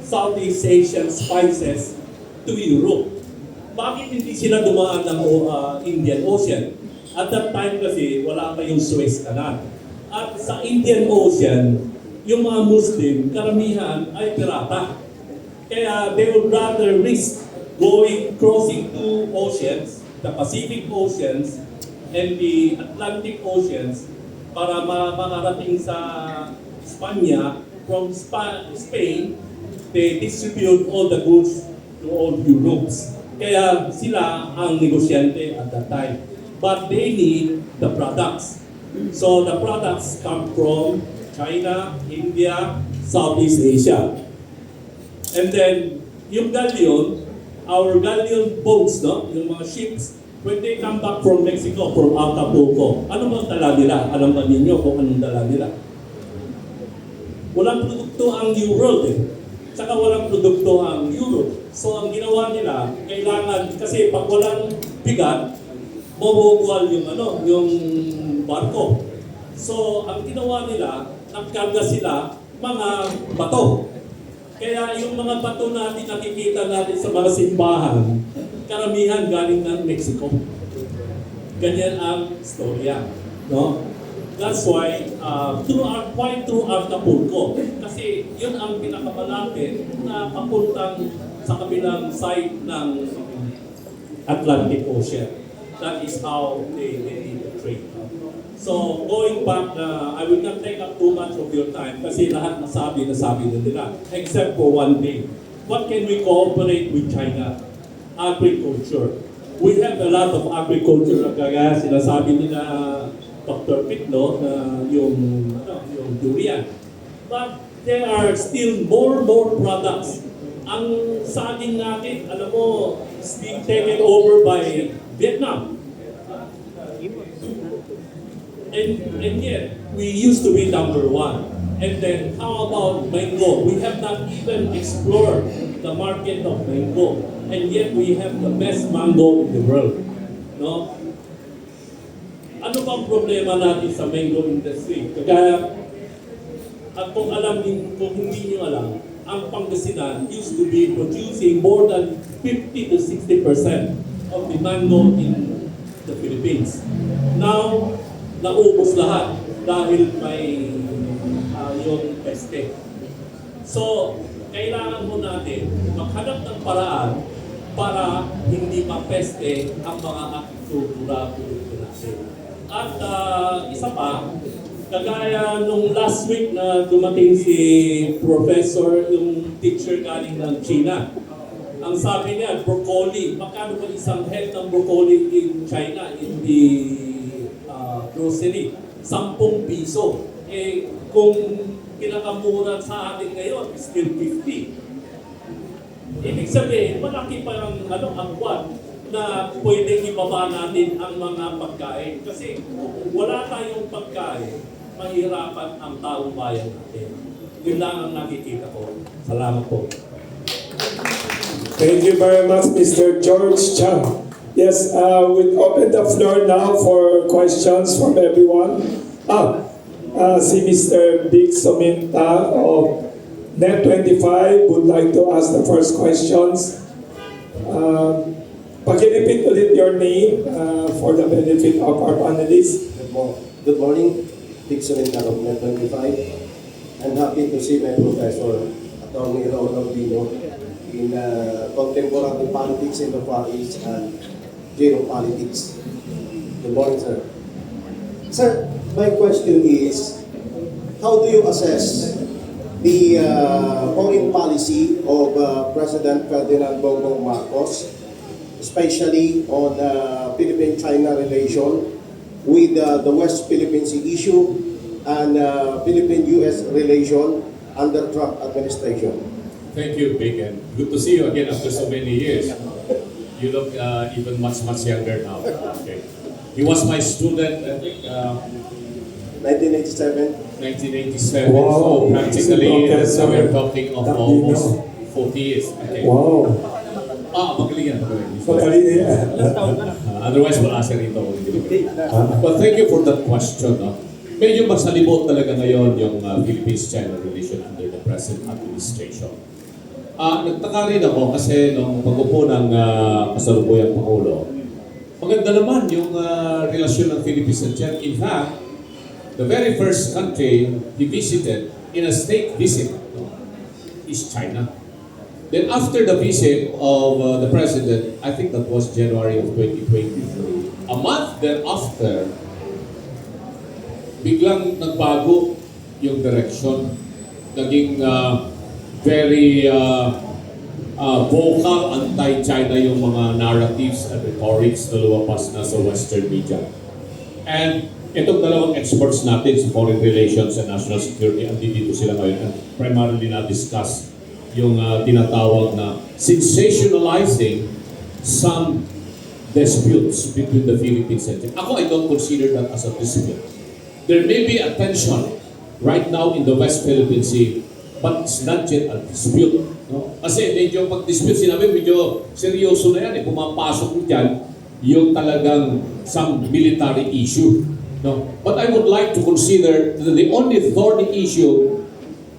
Southeast Asian spices to Europe. Bakit hindi sila dumaan ng Indian Ocean? At that time kasi wala pa yung Suez Canal. At sa Indian Ocean, yung mga Muslim, karamihan ay pirata. Kaya they would rather risk crossing two oceans, the Pacific Oceans and the Atlantic Oceans, para makarating sa Spanya. From Spain, they distribute all the goods to all Europe. Kaya sila ang negosyante at that time. But they need the products. So the products come from China, India, Southeast Asia. And then, yung galleon, our galleon boats, no? Yung mga ships, when they come back from Mexico, from Acapulco, ano bang dala nila? Alam ba ninyo kung anong dala nila? Walang produkto ang New World eh. Tsaka walang produkto ang Europe. So ang ginawa nila, kailangan, kasi pag walang bigat, mabubuwal yung barko. So ang ginawa nila, nagkarga sila mga bato. Kaya yung mga bato natin nakikita natin sa mga simbahan, karamihan galing ng Mexico. Ganyan ang storya. No? That's why, through Acapulco, kasi yun ang pinakamalapit na papuntang sa kabilang side ng Atlantic Ocean. That is how they trade. So, going back, I will not take up too much of your time kasi lahat nasabi na nila. Except for one thing. What can we cooperate with China? Agriculture. We have a lot of agriculture. Kaya sinasabi nila Dr. Pitlo na yung durian. But there are still more products. Ang saging natin, alam mo, is being taken over by Vietnam. And yet, we used to be number one. And then, how about mango? We have not even explored the market of mango. And yet, we have the best mango in the world. No? Ano bang problema natin sa mango industry? Kaya, at kung hindi nyo alam, ang Pangasinan used to be producing more than 50 to 60% of the mango in the Philippines. Now, naubos lahat dahil may yung peste. So, kailangan mo natin maghanap ng paraan para hindi mapeste ang mga agrikultura produkto natin. At isa pa, kagaya nung last week na dumating si Professor, yung teacher galing ng China. Ang sabi niya, broccoli, magkano ba isang head ng broccoli in China in the grocery? 10 piso. Eh, kung pinakamura sa atin ngayon, still 50. Ibig sabihin, malaki pa ang angkwan na pwedeng ibaba natin ang mga pagkain. Kasi kung wala tayong pagkain, mahirapan ang taong bayan natin. Yun lang ang nakikita ko. Salamat po. Thank you very much, Mr. George Chang. Yes, we'll open the floor now for questions from everyone. Si Mr. Big Sominta of Net25 would like to ask the first questions. Pag-repeat ulit your name for the benefit of our panelists. Good morning, Big Sominta of Net25. I'm happy to see my professor, Atty. Archivido, in contemporary politics in the Far East and geopolitics. Good morning, sir. Sir, my question is, how do you assess the foreign policy of President Ferdinand Bongbong Marcos, especially on Philippine-China relation with the West Philippine Sea issue and Philippine-US relation under Trump administration? Thank you, Big, and good to see you again after so many years. You look even much younger now. Okay. He was my student, I think, 1987. 1987. Wow. So practically, we're talking of almost 40 years. Okay. Wow. Magaling yan. Magaling yan. Otherwise, wala siya rito. But thank you for that question. Medyo magsalibot talaga ngayon yung Philippines-China relation under the present administration. Nagtaka rin ako kasi nung pag-upo ng kasalukuyang Pangulo, maganda naman yung relasyon ng Philippines and China. In fact, the very first country he visited in a state visit is China. Then after the visit of the President, I think that was January of 2023, a month thereafter, biglang nagbago yung direction. Naging very vocal anti-China yung mga narratives and rhetorics na lumabas na sa Western media. And itong dalawang experts natin sa foreign relations and national security, andito sila ngayon and primarily na-discuss yung tinatawag na sensationalizing some disputes between the Philippines and China. Ako, I don't consider that as a dispute. There may be a tension right now in the West Philippine Sea, but it's not yet a dispute. No? Kasi medyo pag-dispute, sinabi medyo seryoso na yan. Pumapasok dyan yung talagang some military issue. No? But I would like to consider that the only thorny issue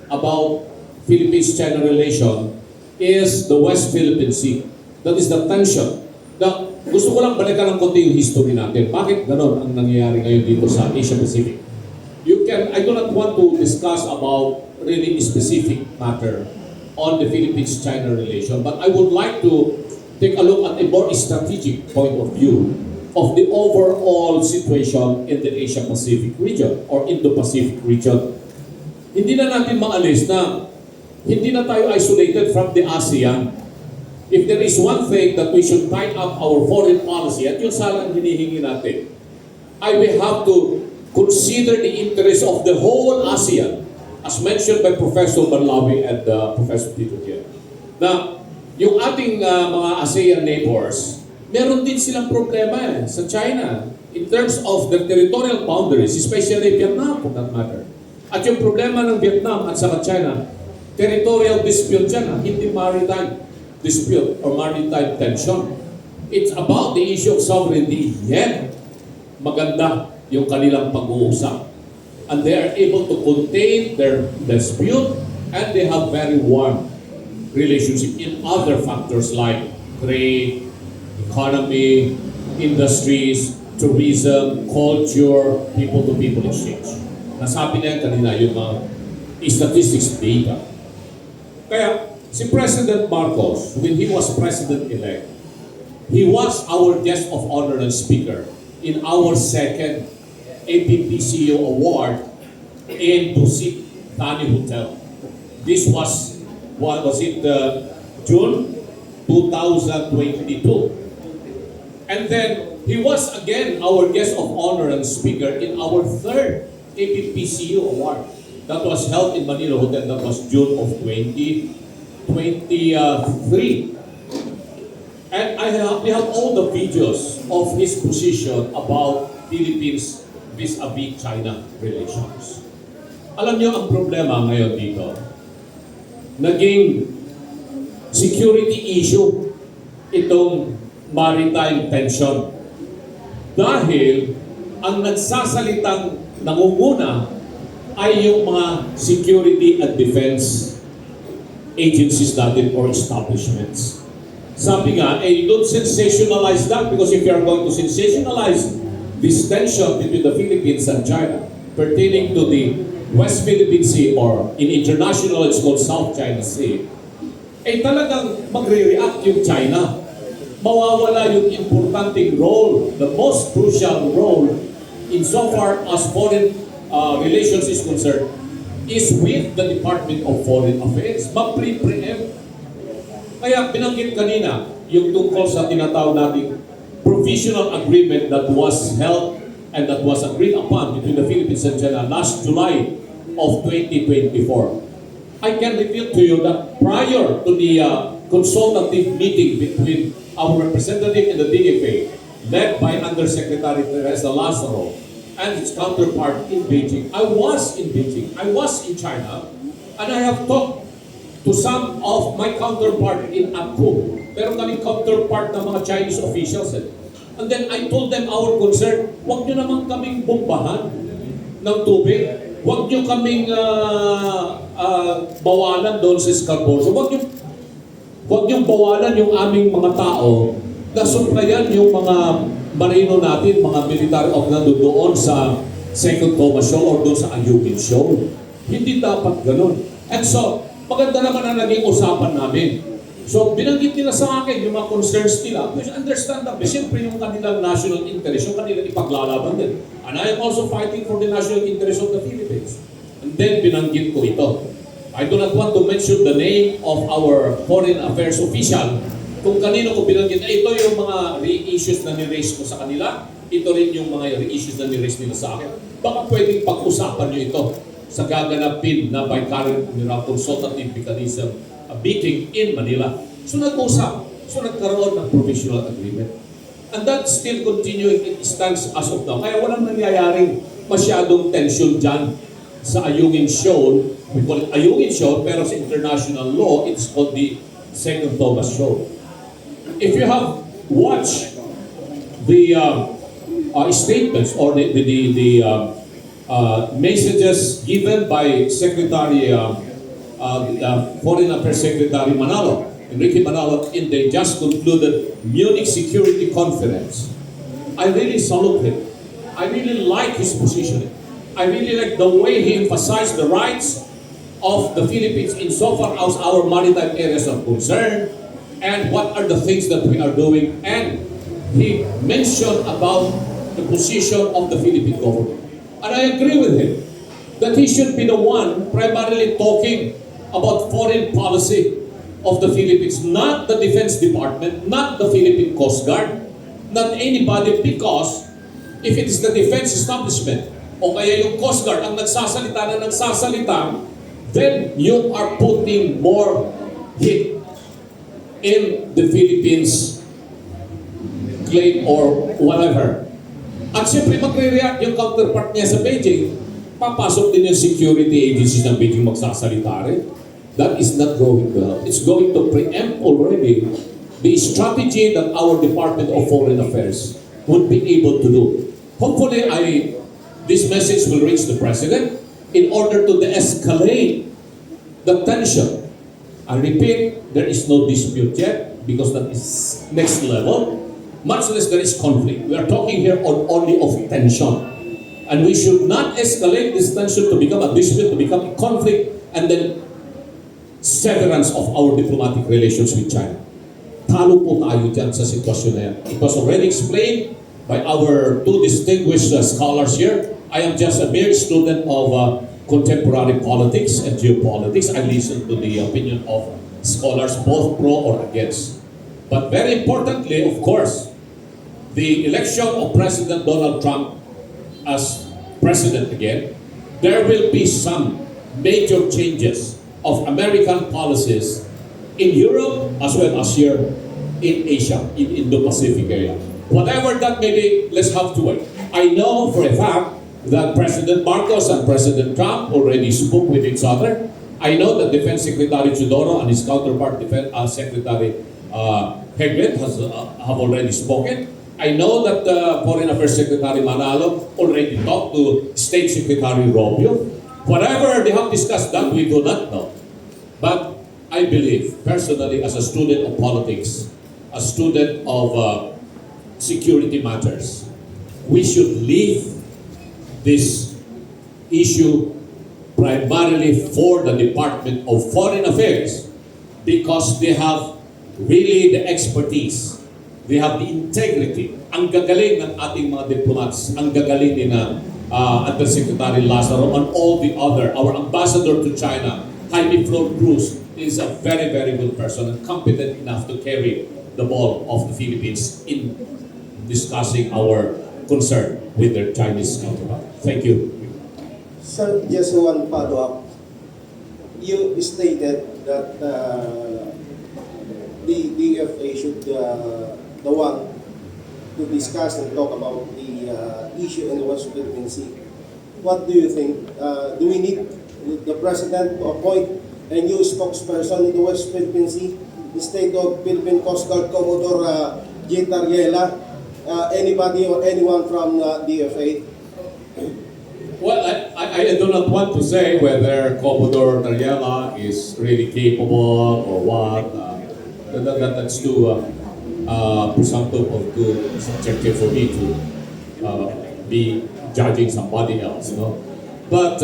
about Philippines-China relation is the West Philippine Sea. That is the tension. Now, gusto ko lang balikan ng konti yung history natin. Bakit ganon ang nangyayari ngayon dito sa Asia Pacific? I do not want to discuss about really specific matter on the Philippines-China relation, but I would like to take a look at a more strategic point of view of the overall situation in the Asia Pacific region or Indo-Pacific region. Hindi na natin maalis na hindi na tayo isolated from the ASEAN. If there is one thing that we should tighten up our foreign policy, at yun sana ang hinihingi natin, we have to consider the interest of the whole ASEAN, as mentioned by Professor Barlawi and Professor Tito here. Na yung ating mga ASEAN neighbors, meron din silang problema sa China in terms of the territorial boundaries, especially Vietnam for that matter. At yung problema ng Vietnam at saka China, territorial dispute yan, hindi maritime dispute or maritime tension. It's about the issue of sovereignty. Yet, maganda yung kanilang pag-uusap. And they are able to contain their dispute and they have very warm relationship in other factors like trade, economy, industries, tourism, culture, people-to-people exchange. Nasabi na yan kanina yung mga statistics data. Kaya, si President Marcos, when he was President-elect, he was our guest of honor and speaker in our second APPCO award in Busit Thani Hotel. This was, what was it, June 2022. And then, he was again our guest of honor and speaker in our third APPCO award. That was held in Manila Hotel. That was June of 2023. And we have all the videos of his position about Philippines vis-a-vis China relations. Alam niyo ang problema ngayon dito? Naging security issue itong maritime tension. Dahil ang nagsasalitang nangunguna ay yung mga security and defense agencies natin or establishments. Sabi nga, don't sensationalize that because if you are going to sensationalize this tension between the Philippines and China pertaining to the West Philippine Sea or in international it's called South China Sea, talagang magre-react yung China. Mawawala yung importanteng role, the most crucial role insofar as foreign relations is concerned, is with the Department of Foreign Affairs. Mag-pre-preempt. Kaya binanggit kanina yung tungkol sa tinatawag nating provisional agreement that was held and that was agreed upon between the Philippines and China last July of 2024. I can reveal to you that prior to the consultative meeting between our representative in the DFA, led by Undersecretary Teresa Lazaro, and its counterpart in Beijing. I was in Beijing. I was in China, and I have talked to some of my counterpart in APCO. Pero kaming counterpart ng mga Chinese officials. And then I told them our concern, huwag nyo naman kaming bombahan ng tubig. Huwag nyo kaming bawalan doon sa Scarborough. So, huwag nyo bawalan yung aming mga tao na suplayan yung mga marino natin, mga military officers doon sa Second Thomas Shoal or doon sa Ayungin Shoal. Hindi dapat ganun. And so, maganda naman ang naging usapan namin. So, binanggit nila sa akin yung mga concerns nila, which understandable. Siyempre, yung kanilang national interest, yung kanilang ipaglalaban din. And I am also fighting for the national interest of the Philippines. And then, binanggit ko ito. I do not want to mention the name of our foreign affairs official kung kanino ko binanggit. Ito yung mga re-issues na ni-raise ko sa kanila. Ito rin yung mga re-issues na ni-raise nila sa akin. Baka pwedeng pag-usapan nyo ito sa gaganapin na by current consultative mechanism meeting in Manila. So nag-usap. So nagkaroon ng provisional agreement. And that still continuing, it stands as of now. Kaya walang nangyayaring masyadong tension dyan sa Ayungin Shoal. We call it Ayungin Shoal, pero sa international law, it's called the Second Thomas Shoal. If you have watched the statements or the messages given by Secretary Foreign Affairs Secretary Manalo, Enrique Manalo, in the just concluded Munich Security Conference, I really salute him. I really like his positioning. I really like the way he emphasized the rights of the Philippines insofar as our maritime areas are concerned and what are the things that we are doing. And he mentioned about the position of the Philippine government. And I agree with him that he should be the one primarily talking about foreign policy of the Philippines, not the Defense Department, not the Philippine Coast Guard, not anybody, because if it is the defense establishment o kaya yung Coast Guard ang nagsasalita, then you are putting more hit in the Philippines claim or whatever. At siyempre magre-react yung counterpart niya sa Beijing, papasok din yung security agencies ng Beijing magsasalita rin. That is not going to help. It's going to preempt already the strategy that our Department of Foreign Affairs would be able to do. Hopefully, this message will reach the President in order to de-escalate the tension. I repeat, there is no dispute yet because that is next level. Much less there is conflict. We are talking here only of tension. And we should not escalate this tension to become a dispute, to become a conflict, and then severance of our diplomatic relations with China. Talo po tayo dyan sa sitwasyon na yan. It was already explained by our two distinguished scholars here. I am just a mere student of contemporary politics and geopolitics. I listen to the opinion of scholars, both pro or against. But very importantly, of course, the election of President Donald Trump as president again, there will be some major changes of American policies in Europe as well as here in Asia, in Indo-Pacific area. Whatever that may be, let's have to wait. I know for a fact that President Marcos and President Trump already spoke with each other. I know that Defense Secretary Chudoro and his counterpart, Secretary Engr have already spoken. I know that Foreign Affairs Secretary Manalo already talked to State Secretary Rubio. Whatever they have discussed, that we do not know. But I believe, personally, as a student of politics, a student of security matters, we should leave this issue primarily for the Department of Foreign Affairs because they have really the expertise. They have the integrity. Ang gagaling ng ating mga diplomats, ang gagaling ni na Undersecretary Lazaro and all the other, our ambassador to China, Jaime Cruz, is a very, very good person and competent enough to carry the ball of the Philippines in discussing our concern with their Chinese counterpart. Thank you. Sir, just one follow-up. You stated that the DFA should the one to discuss and talk about the issue in the West Philippine Sea. What do you think? Do we need the President to appoint a new spokesperson in the West Philippine Sea instead of Philippine Coast Guard Commodore J. Tariela? Anybody or anyone from DFA? Well, I do not want to say whether Commodore Nariela is really capable or what. That's too presumptive or too subjective for me to be judging somebody else. No? But,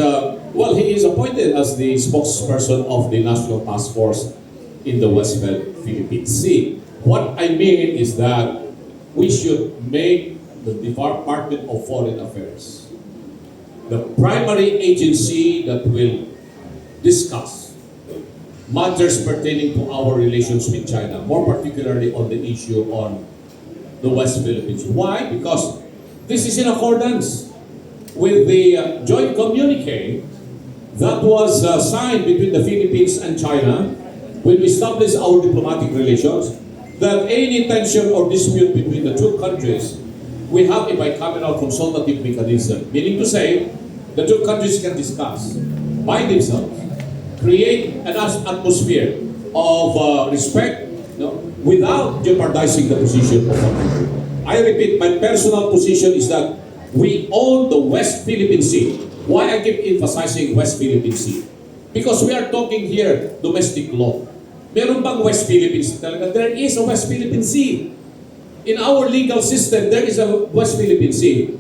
well, he is appointed as the spokesperson of the National Task Force in the West Philippine Sea. What I mean is that we should make the Department of Foreign Affairs the primary agency that will discuss matters pertaining to our relations with China, more particularly on the issue on the West Philippines. Why? Because this is in accordance with the joint communique that was signed between the Philippines and China when we established our diplomatic relations, that any tension or dispute between the two countries, we have a bicameral consultative mechanism, meaning to say, the two countries can discuss by themselves, create an atmosphere of respect, without jeopardizing the position of our country. I repeat, my personal position is that we own the West Philippine Sea. Why I keep emphasizing West Philippine Sea? Because we are talking here domestic law. Meron bang West Philippine Sea talaga? There is a West Philippine Sea. In our legal system, there is a West Philippine Sea.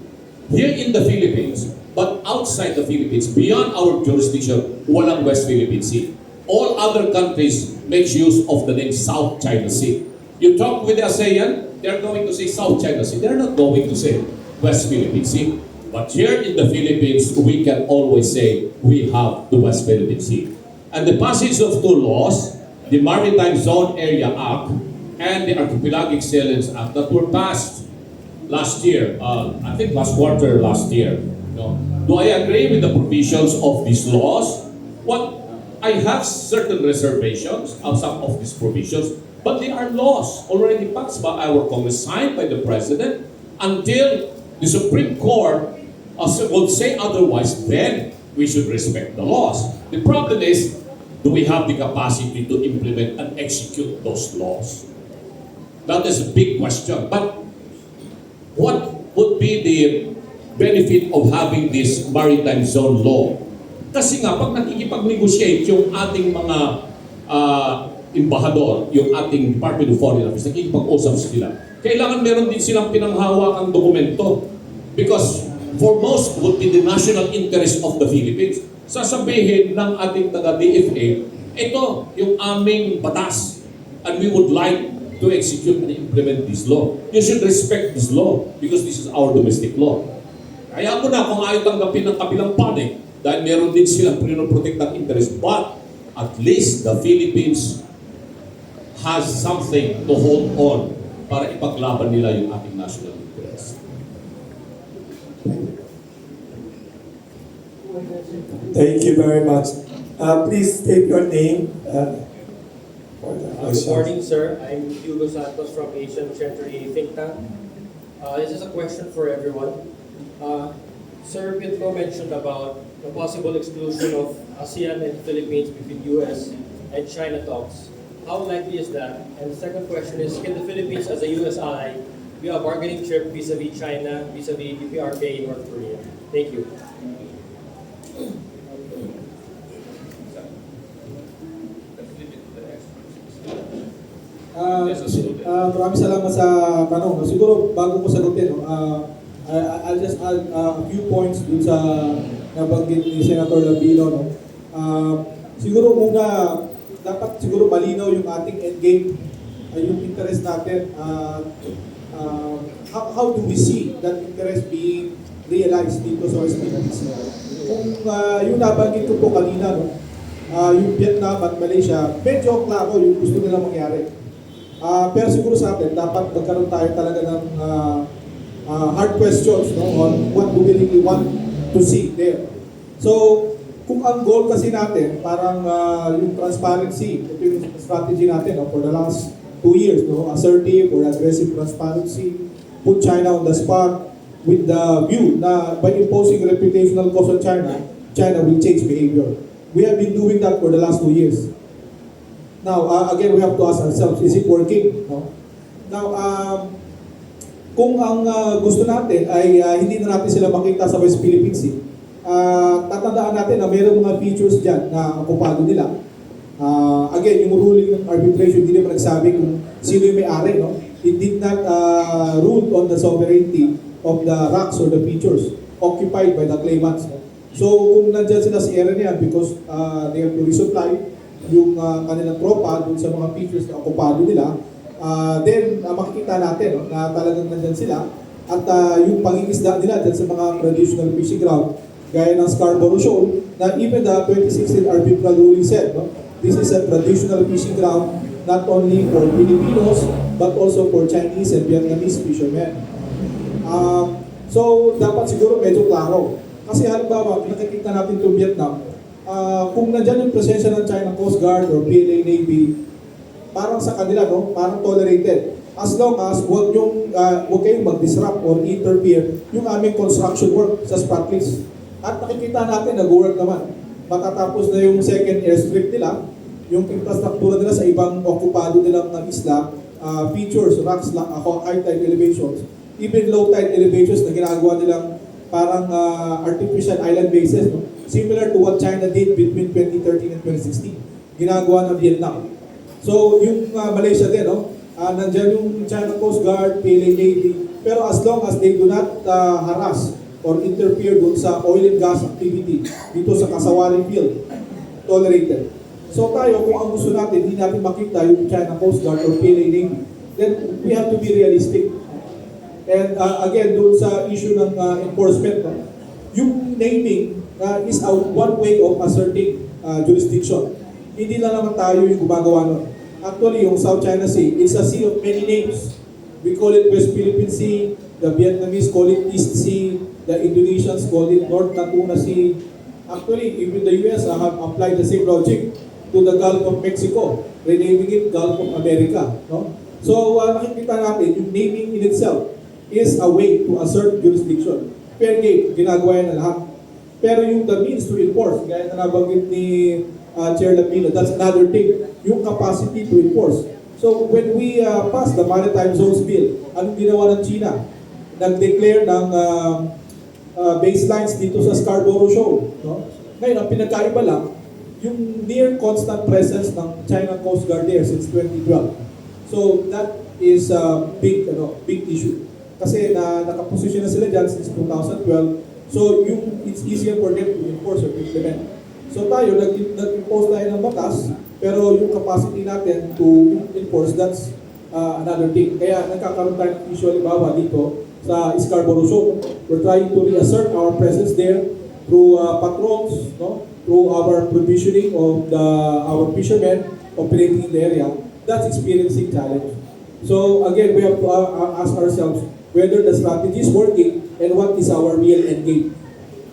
Here in the Philippines, but outside the Philippines, beyond our jurisdiction, walang West Philippine Sea. All other countries make use of the name South China Sea. You talk with the ASEAN, they're going to say South China Sea. They're not going to say West Philippine Sea. But here in the Philippines, we can always say we have the West Philippine Sea. And the passage of two laws, the Maritime Zone Area Act and the Archipelagic Excellence Act that were passed last year, I think last quarter last year. Do I agree with the provisions of these laws? What I have certain reservations on some of these provisions, but they are laws already passed by our Congress, signed by the President. Until the Supreme Court would say otherwise, then we should respect the laws. The problem is, do we have the capacity to implement and execute those laws? That is a big question. But what would be the benefit of having this maritime zone law? Kasi nga, pag nakikipag-negotiate yung ating mga embahador, yung ating Department of Foreign Affairs, nakikipag-usap sila, kailangan meron din silang pinanghawakang dokumento. Because foremost would be the national interest of the Philippines. Sasabihin ng ating taga-DFA, ito yung aming batas, and we would like to execute and implement this law. You should respect this law because this is our domestic law. Kaya mo na kung ayaw tanggapin ng kabilang panig dahil meron din silang pinoprotect interest, but at least the Philippines has something to hold on para ipaglaban nila yung ating national interest. Thank you very much. Please state your name. Good morning, sir. I'm Hugo Santos from Asian Century Think Tank. This is a question for everyone. Sir Pedro mentioned about the possible exclusion of ASEAN and Philippines between US and China talks. How likely is that? And the second question is, can the Philippines as a US ally be a bargaining chip vis-a-vis China, vis-a-vis DPRK in North Korea? Thank you. Maraming salamat sa tanong. Siguro bago ko sagutin, I'll just add a few points dun sa nabanggit ni Senator Labino. Siguro muna, dapat siguro malinaw yung ating endgame, yung interest natin. How do we see that interest being realized dito sa West Philippines? Kung yung nabanggit ko po kanina, yung Vietnam at Malaysia, medyo klaro yung gusto nila mangyari. Pero siguro sa atin, dapat magkaroon tayo talaga ng hard questions on what we really want to see there. So, kung ang goal kasi natin, parang yung transparency, ito yung strategy natin for the last 2 years, assertive or aggressive transparency, put China on the spot with the view na by imposing reputational cost on China, China will change behavior. We have been doing that for the last 2 years. Now, again, we have to ask ourselves, is it working? Now, kung ang gusto natin ay hindi na natin sila makita sa West Philippine Sea, tatandaan natin na mayroong mga features dyan na okupado nila. Again, yung ruling ng arbitration, hindi naman nagsabi kung sino yung may-ari, no? It did not rule on the sovereignty of the rocks or the features occupied by the claimants. No? So, kung nandyan sila sa area na yan because they have to resupply yung kanilang tropa dun sa mga features na okupado nila, then makikita natin, no, na talagang nandyan sila at yung pangingisda nila dyan sa mga traditional fishing ground gaya ng Scarborough Shoal na even the 2016 arbitral ruling said, no, this is a traditional fishing ground not only for Filipinos but also for Chinese and Vietnamese fishermen. So dapat siguro medyo klaro kasi halimbawa nakikita natin itong Vietnam, kung nandyan yung presensya ng China Coast Guard or PLA Navy, parang sa kanila, no, parang tolerated. As long as huwag kayong mag-disrupt or interfere yung aming construction work sa spot list. At nakikita natin, nag-work naman. Matatapos na yung second airstrip nila, yung infrastruktura nila sa ibang okupado nilang isla, features, rocks, high tide elevations, even low tide elevations na ginagawa nilang parang artificial island bases, no? Similar to what China did between 2013 and 2016. Ginagawa ng Vietnam. So, yung Malaysia din, no? Nandyan yung China Coast Guard, PLA Navy, pero as long as they do not harass or interfere dun sa oil and gas activity dito sa Kasawali field, tolerated. So tayo, kung ang gusto natin, hindi natin makita yung China Coast Guard or PLA Navy, then we have to be realistic. And again, dun sa issue ng enforcement, no? Yung naming is one way of asserting jurisdiction. Hindi lang naman tayo yung gumagawa nun. Actually, yung South China Sea, it's a sea of many names. We call it West Philippine Sea, the Vietnamese call it East Sea, the Indonesians call it North Natuna Sea. Actually, even the US have applied the same logic to the Gulf of Mexico, renaming it Gulf of America. No? So, nakikita natin, yung naming in itself is a way to assert jurisdiction. Fair game, ginagawa yan na lahat. Pero yung the means to enforce, gaya na nabanggit ni Chair Lapino, that's another thing, yung capacity to enforce. So when we passed the Maritime Zones Bill, anong ginawa ng China? Nag-declare ng baselines dito sa Scarborough Shoal. No? Ngayon, ang pinagkaiba lang, yung near constant presence ng China Coast Guard there since 2012. So that is a big issue. Kasi nakaposisyon na sila dyan since 2012. So it's easier for them to enforce or implement. So tayo, nag-impose tayo ng batas, pero yung capacity natin to enforce, that's another thing. Kaya nagkakaroon tayo ng issue, halimbawa dito sa Scarborough Shoal. We're trying to reassert our presence there through patrols, no? Through our provisioning of our fishermen operating in the area. That's experiencing challenge. So again, we have to ask ourselves whether the strategy is working and what is our real end game.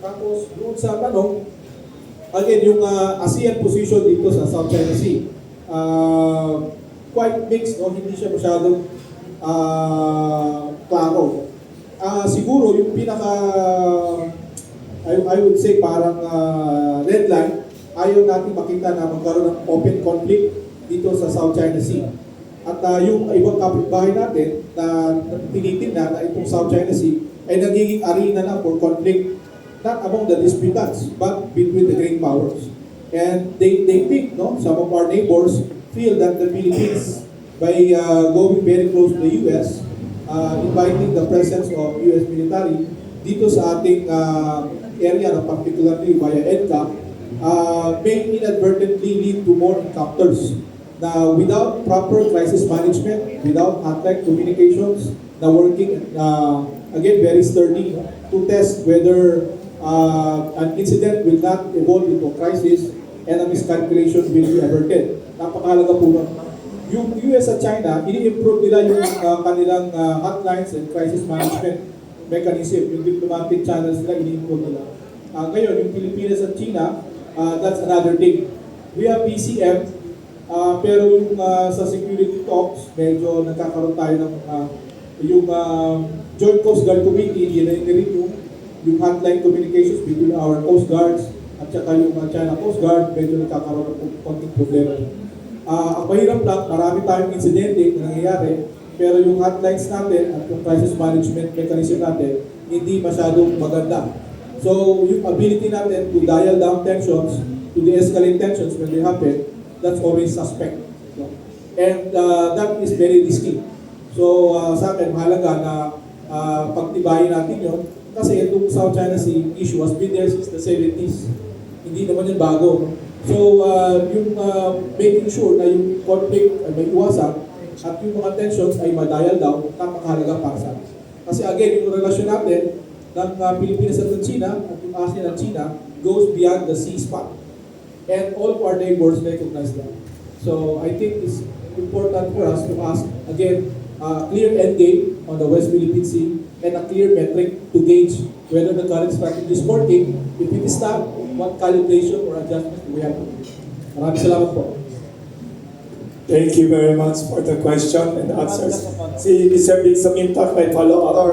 Tapos, doon sa tanong, again, yung ASEAN position dito sa South China Sea, quite mixed, no? Hindi siya masyadong klaro. Siguro, yung pinaka, I would say, parang red line, ayaw natin makita na magkaroon ng open conflict dito sa South China Sea. At yung ibang kapitbahay natin na tinitingnan na itong South China Sea ay nagiging arena na for conflict, not among the disputants, but between the great powers. And they think, no, some of our neighbors feel that the Philippines, by going very close to the US, inviting the presence of US military dito sa ating area, no, particularly via EDCA, may inadvertently lead to more encounters. Now, without proper crisis management, without hotline communications, na working, again, very sturdy, to test whether an incident will not evolve into a crisis and a miscalculation will be averted. Napakahalaga po nun. Yung US at China, ini-improve nila yung kanilang hotlines and crisis management mechanism. Yung diplomatic channels nila, ini-improve nila. Ngayon, yung Pilipinas at China, that's another thing. We have PCM, pero yung sa security talks, medyo nagkakaroon tayo ng yung Joint Coast Guard Committee, i-review yung hotline communications between our Coast Guards at saka yung China Coast Guard, medyo nagkakaroon ng konting problema. Ang mahirap lang, marami tayong insidente na nangyayari, pero yung hotlines natin at yung crisis management mechanism natin, hindi masyadong maganda. So yung ability natin to dial down tensions, to de-escalate tensions when they happen, that's always suspect. No? And that is very risky. So sa akin, mahalaga na pagtibayin natin yun. Kasi itong South China Sea issue has been there since the 70s. Hindi naman yun bago. So yung making sure na yung conflict ay may iwasan at yung mga tensions ay ma-dial down, napakahalaga para sa atin. Kasi again, yung relasyon natin ng Pilipinas at ng China at yung ASEAN at China goes beyond the sea spot. And all of our neighbors recognize that. So I think it's important for us to ask, again, clear end game on the West Philippine Sea and a clear metric to gauge whether the current strategy is working. If it is not, what calibration or adjustment do we have to do? Maraming salamat po. Thank you very much for the question and answers. Si Mr. Big Samintak, may follow-up.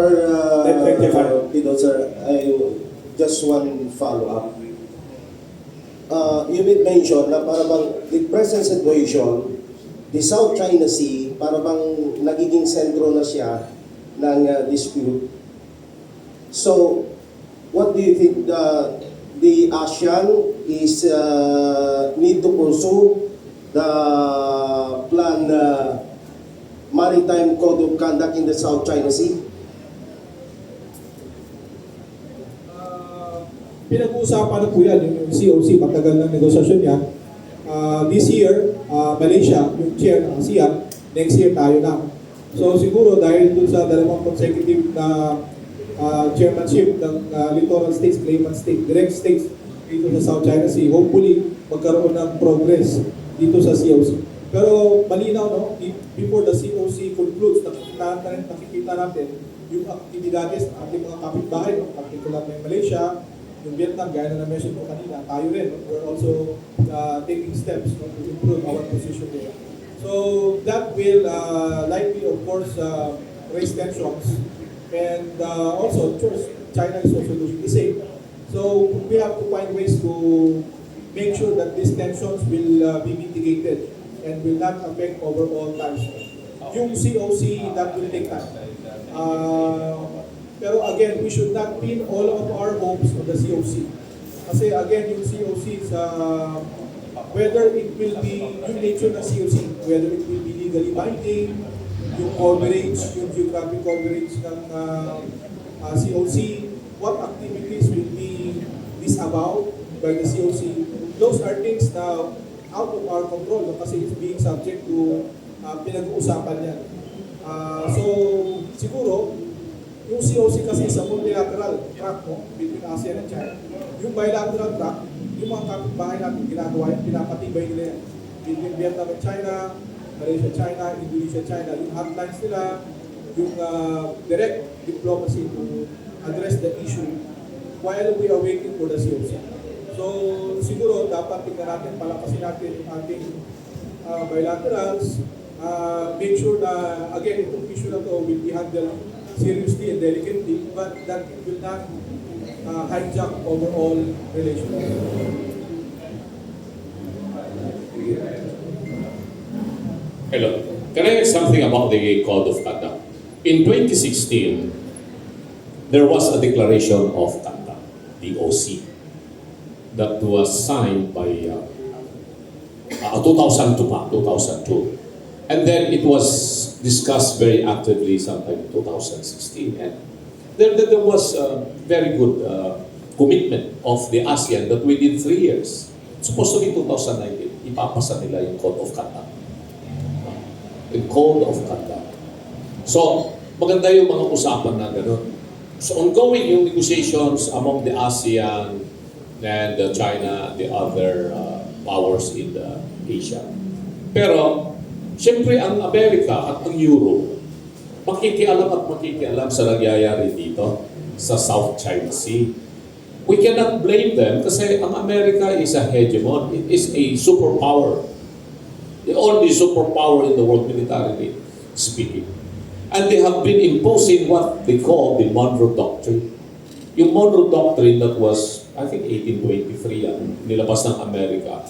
Sir, just one follow-up. You did mention na para bang the present situation, the South China Sea, para bang nagiging sentro na siya ng dispute. So, what do you think the ASEAN is need to pursue the planned maritime code of conduct in the South China Sea? Pinag-uusapan na po yan, yung COC, matagal ng negosasyon yan. This year, Malaysia, yung chair ng ASEAN, next year tayo na. So siguro dahil dun sa dalawang consecutive na chairmanship ng littoral states, claimant state, direct states dito sa South China Sea, hopefully magkaroon ng progress dito sa COC. Pero malinaw, no? Before the COC concludes, nakikita natin yung aktibidades ng ating mga kapitbahay, no? Particular ng Malaysia, yung Vietnam, gaya na na-mention ko kanina, tayo rin. No? We're also taking steps, no, to improve our position there. So that will likely, of course, raise tensions. And also, of course, China is also doing the same. So we have to find ways to make sure that these tensions will be mitigated and will not affect overall ties. Yung COC, that will take time. Pero again, we should not pin all of our hopes on the COC. Kasi again, yung COC is whether it will be yung nature ng COC, whether it will be legally binding, yung coverage, yung geographic coverage ng COC, what activities will be disavowed by the COC. Those are things na out of our control, no? Kasi it's being subject to pinag-uusapan yan. So siguro, yung COC kasi sa multilateral track, no, between ASEAN and China. Yung bilateral track, yung mga kapitbahay natin ginagawa yan, pinapatibay nila yan. Between Vietnam and China, Malaysia, China, Indonesia, China, yung hotlines nila, yung direct diplomacy to address the issue while we are waiting for the COC. So siguro dapat tingnan natin, palakasin natin yung ating bilaterals, make sure na again itong issue na to will be handled seriously and delicately, but that it will not hijack overall relations. Hello. Can I ask something about the Code of Conduct? In 2016, there was a declaration of conduct, DOC, that was signed by 2002. And then it was discussed very actively sometime in 2016. And there was a very good commitment of the ASEAN that within 3 years, supposed to be 2019, ipapasa nila yung Code of Conduct. The Code of Conduct. So, maganda yung mga usapan na gano'n. So, ongoing yung negotiations among the ASEAN and China, the other powers in the Asia. Pero, siyempre, ang Amerika at ang Europe, makikialam sa nangyayari dito sa South China Sea. We cannot blame them kasi ang Amerika is a hegemon. It is a superpower. The only superpower in the world militarily speaking. And they have been imposing what they call the Monroe Doctrine. Yung Monroe Doctrine that was, I think, 1823 yan, nilabas ng Amerika,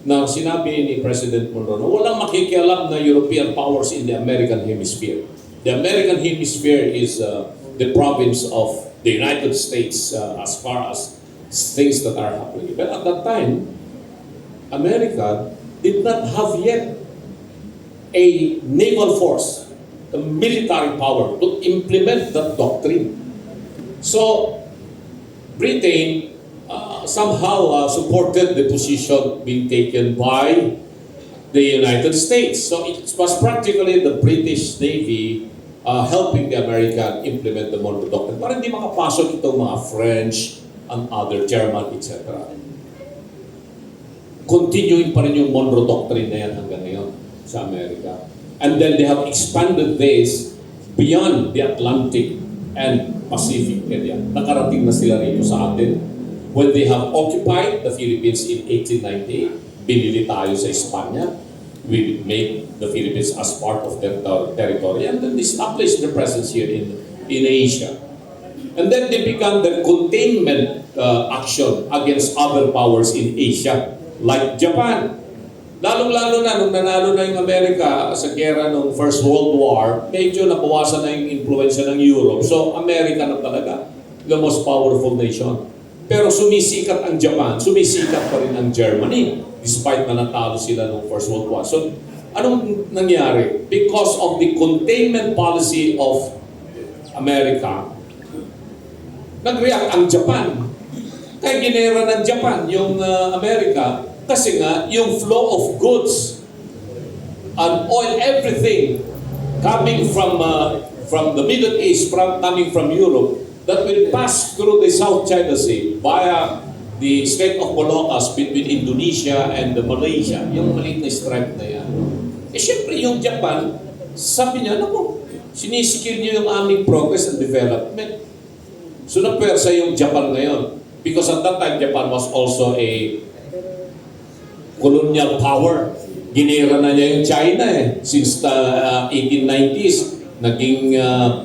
na sinabi ni President Monroe na walang makikialam na European powers in the American Hemisphere. The American Hemisphere is the province of the United States as far as things that are happening. But at that time, America did not have yet a naval force, a military power to implement that doctrine. So, Britain somehow supported the position being taken by the United States. So it was practically the British Navy helping the American implement the Monroe Doctrine para hindi makapasok itong mga French and other German, etc. Continuing pa rin yung Monroe Doctrine na yan hanggang ngayon sa Amerika. And then they have expanded this beyond the Atlantic and Pacific area. Nakarating na sila rito sa atin. When they have occupied the Philippines in 1898, binili tayo sa Espanya. We made the Philippines as part of their territory and then established their presence here in Asia. And then they began their containment action against other powers in Asia, like Japan. Lalong-lalo na nung nanalo na yung Amerika sa gera ng First World War, medyo nabawasan na yung influensya ng Europe. So, Amerika na talaga, the most powerful nation. Pero sumisikat ang Japan, sumisikat pa rin ang Germany, despite na natalo sila ng First World War. So, anong nangyari? Because of the containment policy of America, nag-react ang Japan. Kaya ginera ng Japan yung Amerika kasi nga yung flow of goods and oil, everything coming from the Middle East, coming from Europe, that will pass through the South China Sea via the Strait of Malacca between Indonesia and Malaysia. Yung maliit na stripe na yan. Eh syempre yung Japan, sabi niya, naku, sinisikil niyo yung aming progress and development. So napersa yung Japan ngayon. Because at that time, Japan was also a colonial power. Ginera na niya yung China Since the 1890s, naging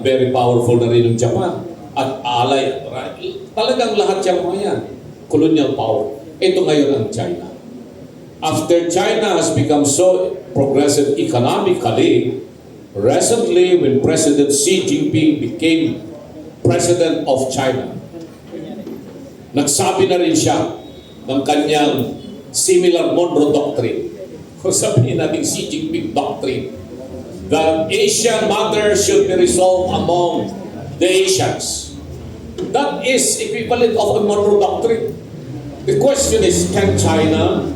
very powerful na rin yung Japan. At alay, talagang lahat yung mga yan, colonial power. Ito ngayon ang China. After China has become so progressive economically, recently when President Xi Jinping became President of China, nagsabi na rin siya ng kanyang similar Monroe Doctrine. Kung sabihin natin Xi Jinping Doctrine, the Asian matter should be resolved among the Asians. That is equivalent of a Monroe Doctrine. The question is, can China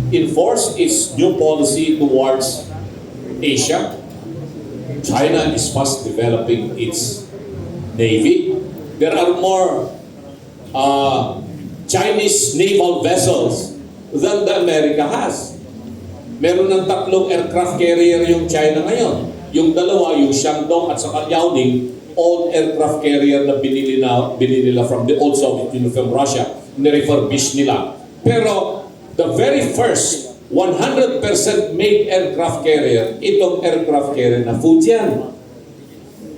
enforce its new policy towards Asia? China is fast developing its navy. There are more Chinese naval vessels than the America has. Meron ng 3 aircraft carrier yung China ngayon. Yung dalawa, yung Shandong at saka Liaoning, old aircraft carrier na binili nila from the old Soviet Union, from Russia, nirefurbish nila. Pero the very first 100% made aircraft carrier, itong aircraft carrier na Fujian.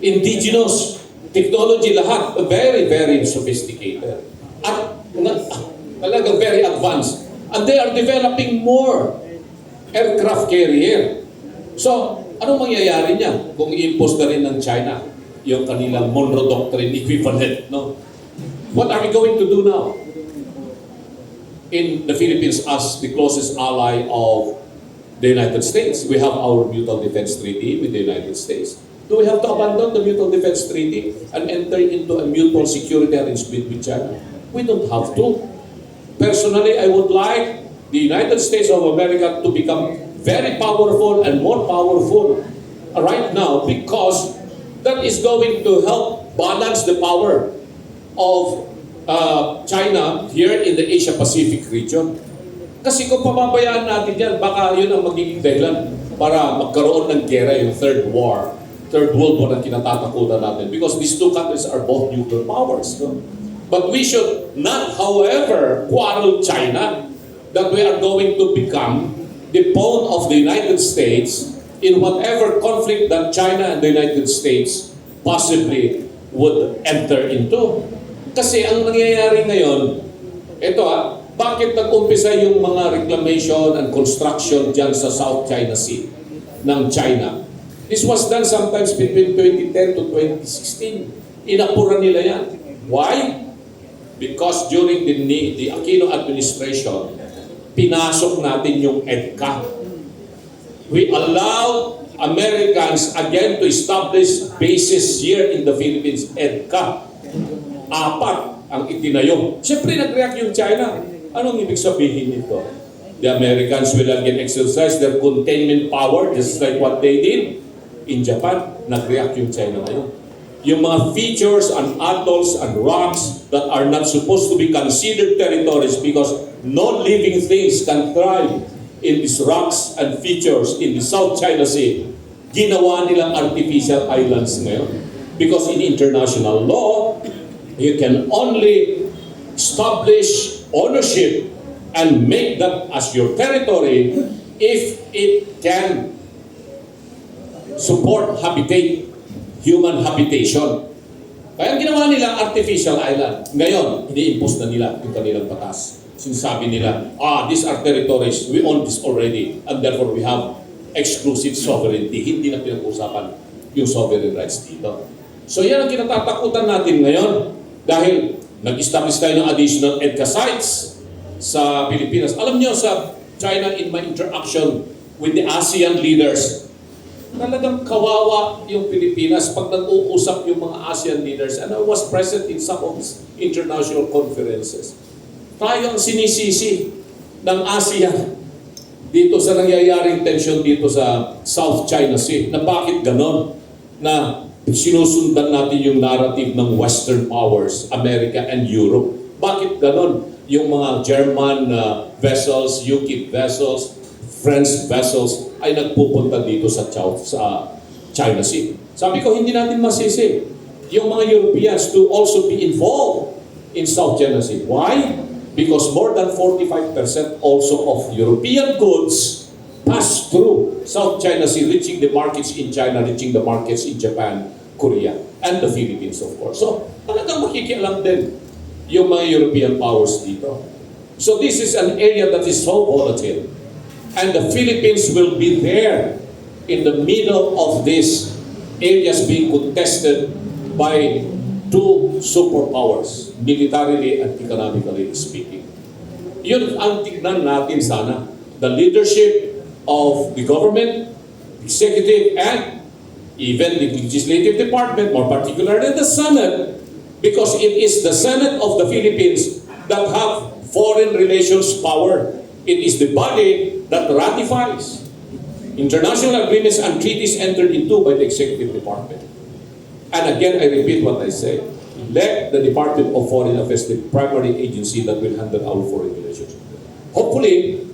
Indigenous technology lahat, very, very sophisticated. At talagang very advanced. And they are developing more aircraft carrier. So, anong mangyayari niya kung i-impose na rin ng China yung kanilang Monroe Doctrine equivalent, no? What are we going to do now? In the Philippines as the closest ally of the United States, we have our Mutual Defense Treaty with the United States. Do we have to abandon the Mutual Defense Treaty and enter into a mutual security arrangement with China? We don't have to. Personally, I would like the United States of America to become very powerful and more powerful right now because that is going to help balance the power of China here in the Asia-Pacific region. Kasi kung pababayaan natin yan, baka yun ang magiging dahilan para magkaroon ng gera, yung Third World War na kinatatakutan natin. Because these two countries are both nuclear powers. No? But we should not, however, quarrel China that we are going to become the pawn of the United States in whatever conflict that China and the United States possibly would enter into. Kasi ang nangyayari ngayon, bakit nag-umpisa yung mga reclamation and construction dyan sa South China Sea ng China? This was done sometimes between 2010 to 2016. Inapura nila yan. Why? Because during the Aquino administration, pinasok natin yung EDCA. We allowed Americans again to establish bases here in the Philippines. EDCA. 4 ang itinayo. Siyempre nag-react yung China. Anong ibig sabihin nito? The Americans will again exercise their containment power just like what they did in Japan. Nag-react yung China ngayon. Yung mga features and atolls and rocks that are not supposed to be considered territories because no living things can thrive in these rocks and features in the South China Sea. Ginawa nilang artificial islands ngayon. Because in international law, you can only establish ownership and make that as your territory if it can support habitat, human habitation. Kaya ang ginawa nila, artificial island. Ngayon, ini-impose na nila yung kanilang batas. Sinasabi nila, these are territories, we own this already, and therefore we have exclusive sovereignty. Hindi na pinag-usapan yung sovereign rights dito. So yan ang kinatatakutan natin ngayon dahil nag-establish tayo ng additional EDCA sites sa Pilipinas. Alam niyo sa China, in my interaction with the ASEAN leaders, talagang kawawa yung Pilipinas pag nag-uusap yung mga ASEAN leaders, and I was present in some of these international conferences. Tayo ang sinisisi ng ASEAN dito sa nangyayaring tension dito sa South China Sea. Na bakit ganon? Na sinusundan natin yung narrative ng Western powers, America and Europe. Bakit ganon? Yung mga German vessels, UK vessels, French vessels ay nagpupunta dito sa China Sea. Sabi ko, hindi natin masisi yung mga Europeans to also be involved in South China Sea. Why? Because more than 45% also of European goods pass through South China Sea, reaching the markets in China, reaching the markets in Japan, Korea, and the Philippines, of course. So, talagang makikialam din yung mga European powers dito. So, this is an area that is so volatile. And the Philippines will be there in the middle of these areas being contested by two superpowers, militarily and economically speaking. Yun ang tignan natin sana. The leadership of the government, executive, and even the legislative department, more particularly the Senate, because it is the Senate of the Philippines that have foreign relations power. It is the body that ratifies international agreements and treaties entered into by the executive department. And again, I repeat what I say. Let the Department of Foreign Affairs the primary agency that will handle our foreign relations. Hopefully,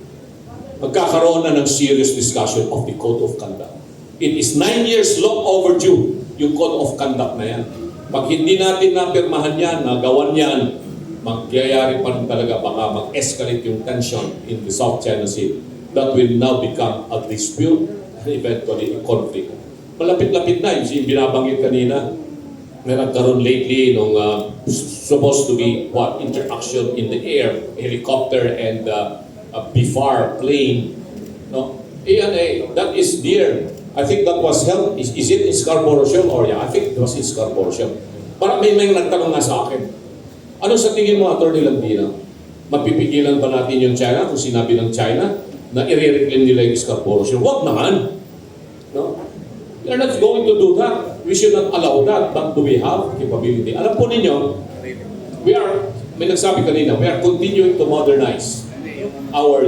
magkakaroon na ng serious discussion of the Code of Conduct. It is 9 years long overdue yung Code of Conduct na yan. Pag hindi natin napirmahan yan, nagawan yan, magyayari pa rin talaga, baka mag-escalate yung tension in the South China Sea that will now become a dispute and eventually a conflict. Malapit-lapit na yung binabanggit kanina na nagkaroon lately nung supposed to be interaction in the air, helicopter and a BFAR plane. No? ANA, that is dear. I think that was held, is it in Scarborough Shoal? Or yeah, I think it was in Scarborough Shoal. Parang may nagtanong nga sa akin, ano sa tingin mo, Atty. Lambino? Mapipigilan ba natin yung China kung sinabi ng China na i-reclaim nila yung Scarborough Shoal? Huwag naman. No? We are not going to do that. We should not allow that. But do we have capability? Alam po ninyo, may nagsabi kanina, we are continuing to modernize our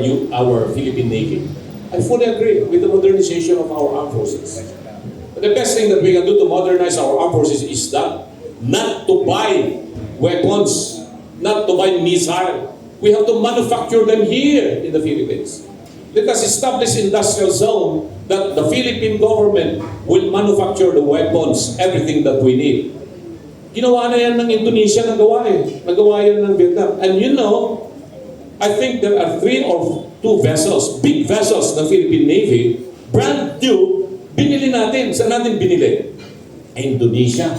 Philippine Navy. I fully agree with the modernization of our armed forces. But the best thing that we can do to modernize our armed forces is that not to buy weapons, not to buy missiles. We have to manufacture them here in the Philippines. Let us establish industrial zone that the Philippine government will manufacture the weapons, everything that we need. Ginawa na yan ng Indonesia, nagawa yan ng Vietnam. And you know, I think there are 3 or 2 vessels, big vessels ng Philippine Navy, brand new, binili natin. Saan natin binili? Indonesia.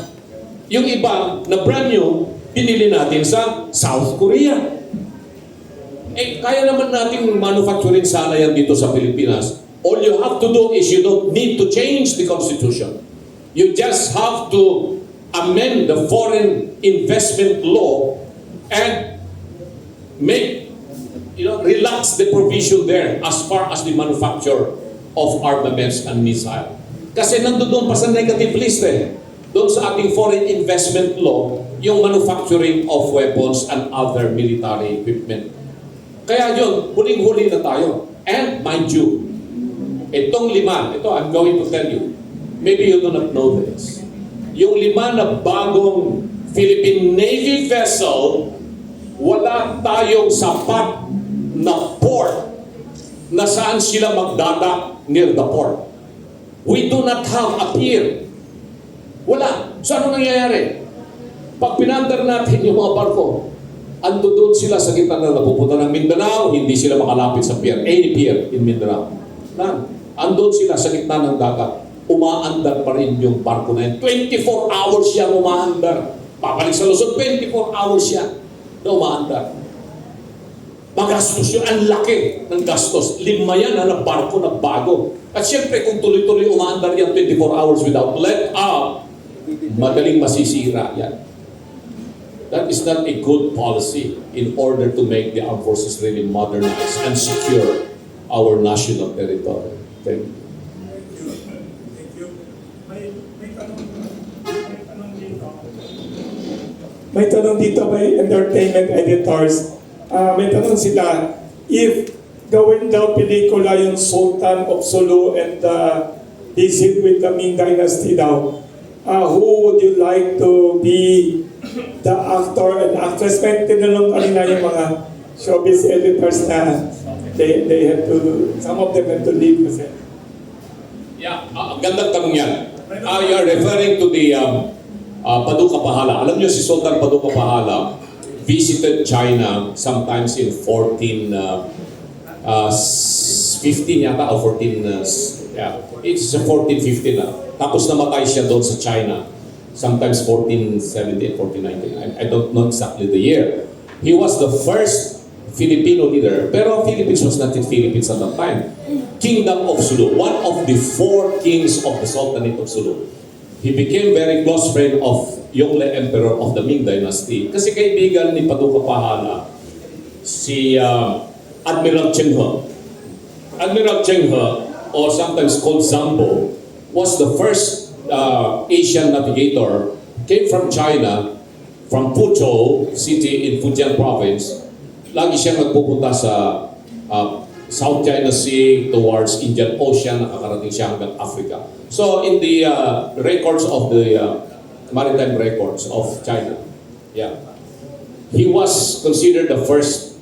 Yung iba na brand new, binili natin sa South Korea. Kaya naman natin manufacturing sana yan dito sa Pilipinas. All you have to do is you don't need to change the Constitution. You just have to amend the foreign investment law and make, relax the provision there as far as the manufacture of armaments and missile. Kasi nandoon pa sa negative list doon sa ating foreign investment law, yung manufacturing of weapons and other military equipment. Kaya yun, huling-huli na tayo. And mind you, itong lima, I'm going to tell you, maybe you do not know this. Yung 5 na bagong Philippine Navy vessel, wala tayong sapat na port na saan sila magdadak near the port. We do not have a pier. Wala. So ano nangyayari? Pag pinandar natin yung mga barko, ando doon sila sa gitna na napupunta ng Mindanao, hindi sila makalapit sa pier. Any pier in Mindanao. None. Andun sila sa gitna ng dagat. Umaandar pa rin yung barko na yun. 24 hours siya umaandar. Papalik sa Luzon, 24 hours siya na umaandar. Magastos yun. Ang laki ng gastos. 5 yan na barko na bago. At siyempre, kung tuloy-tuloy umaandar yan 24 hours without let up, madaling masisira yan. That is not a good policy in order to make the armed forces really modernize and secure our national territory. Thank you. Thank you. May tanong dito may entertainment editors. May tanong sila, if gawin daw pelikula yung Sultan of Sulu and visit with the Ming Dynasty daw, who would you like to be the actor and actress? May tinanong kanina yung mga showbiz editors na they have to, some of them have to leave kasi. Yeah, gandang tanong yan. You are referring to the Paduka Pahala. Alam niyo si Sultan Paduka Pahala visited China sometimes in 15 yata o 14, it's 14-15 na. Tapos namatay siya doon sa China. Sometimes 1417, 1419. I don't know exactly the year. He was the first Filipino leader. Pero Philippines was not in Philippines at that time. Kingdom of Sulu, one of the 4 kings of the Sultanate of Sulu. He became very close friend of Yongle Emperor of the Ming Dynasty. Kasi kaibigan ni Paduka Pahala, si Admiral Cheng He. Admiral Cheng He, or sometimes called Zambo, was the first Asian navigator, came from China, from Fuzhou city in Fujian province. Lagi siya nagpupunta sa South China Sea towards Indian Ocean, nakakarating siya hanggang Africa. So in the records of the maritime records of China, he was considered the first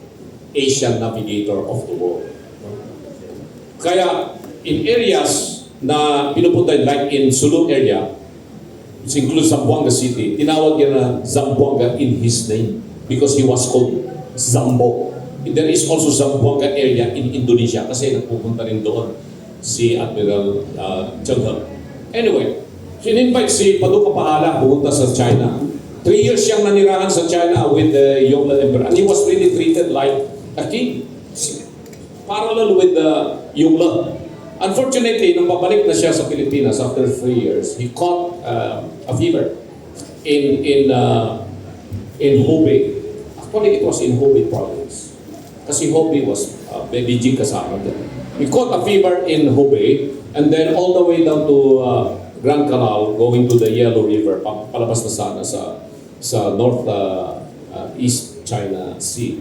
Asian navigator of the world. Kaya in areas na pinupunta, like in Sulu area, which includes Zamboanga City, tinawag niya na Zamboanga in his name because he was called Zambo. There is also Zamboanga area in Indonesia kasi nagpupunta rin doon si Admiral Cheng He. Anyway, in-invite si Paduka Pahala pupunta sa China. 3 years siyang nanirahan sa China with the Yongle Emperor, and he was really treated like a king, parallel with the Yongle. Unfortunately, nung pabalik na siya sa Pilipinas after 3 years, he caught a fever in Hubei. Actually, it was in Hubei province. Kasi Hubei was Beijing kasama din. He caught a fever in Hubei, and then all the way down to Grand Canal, going to the Yellow River, palabas na sana sa North East China Sea.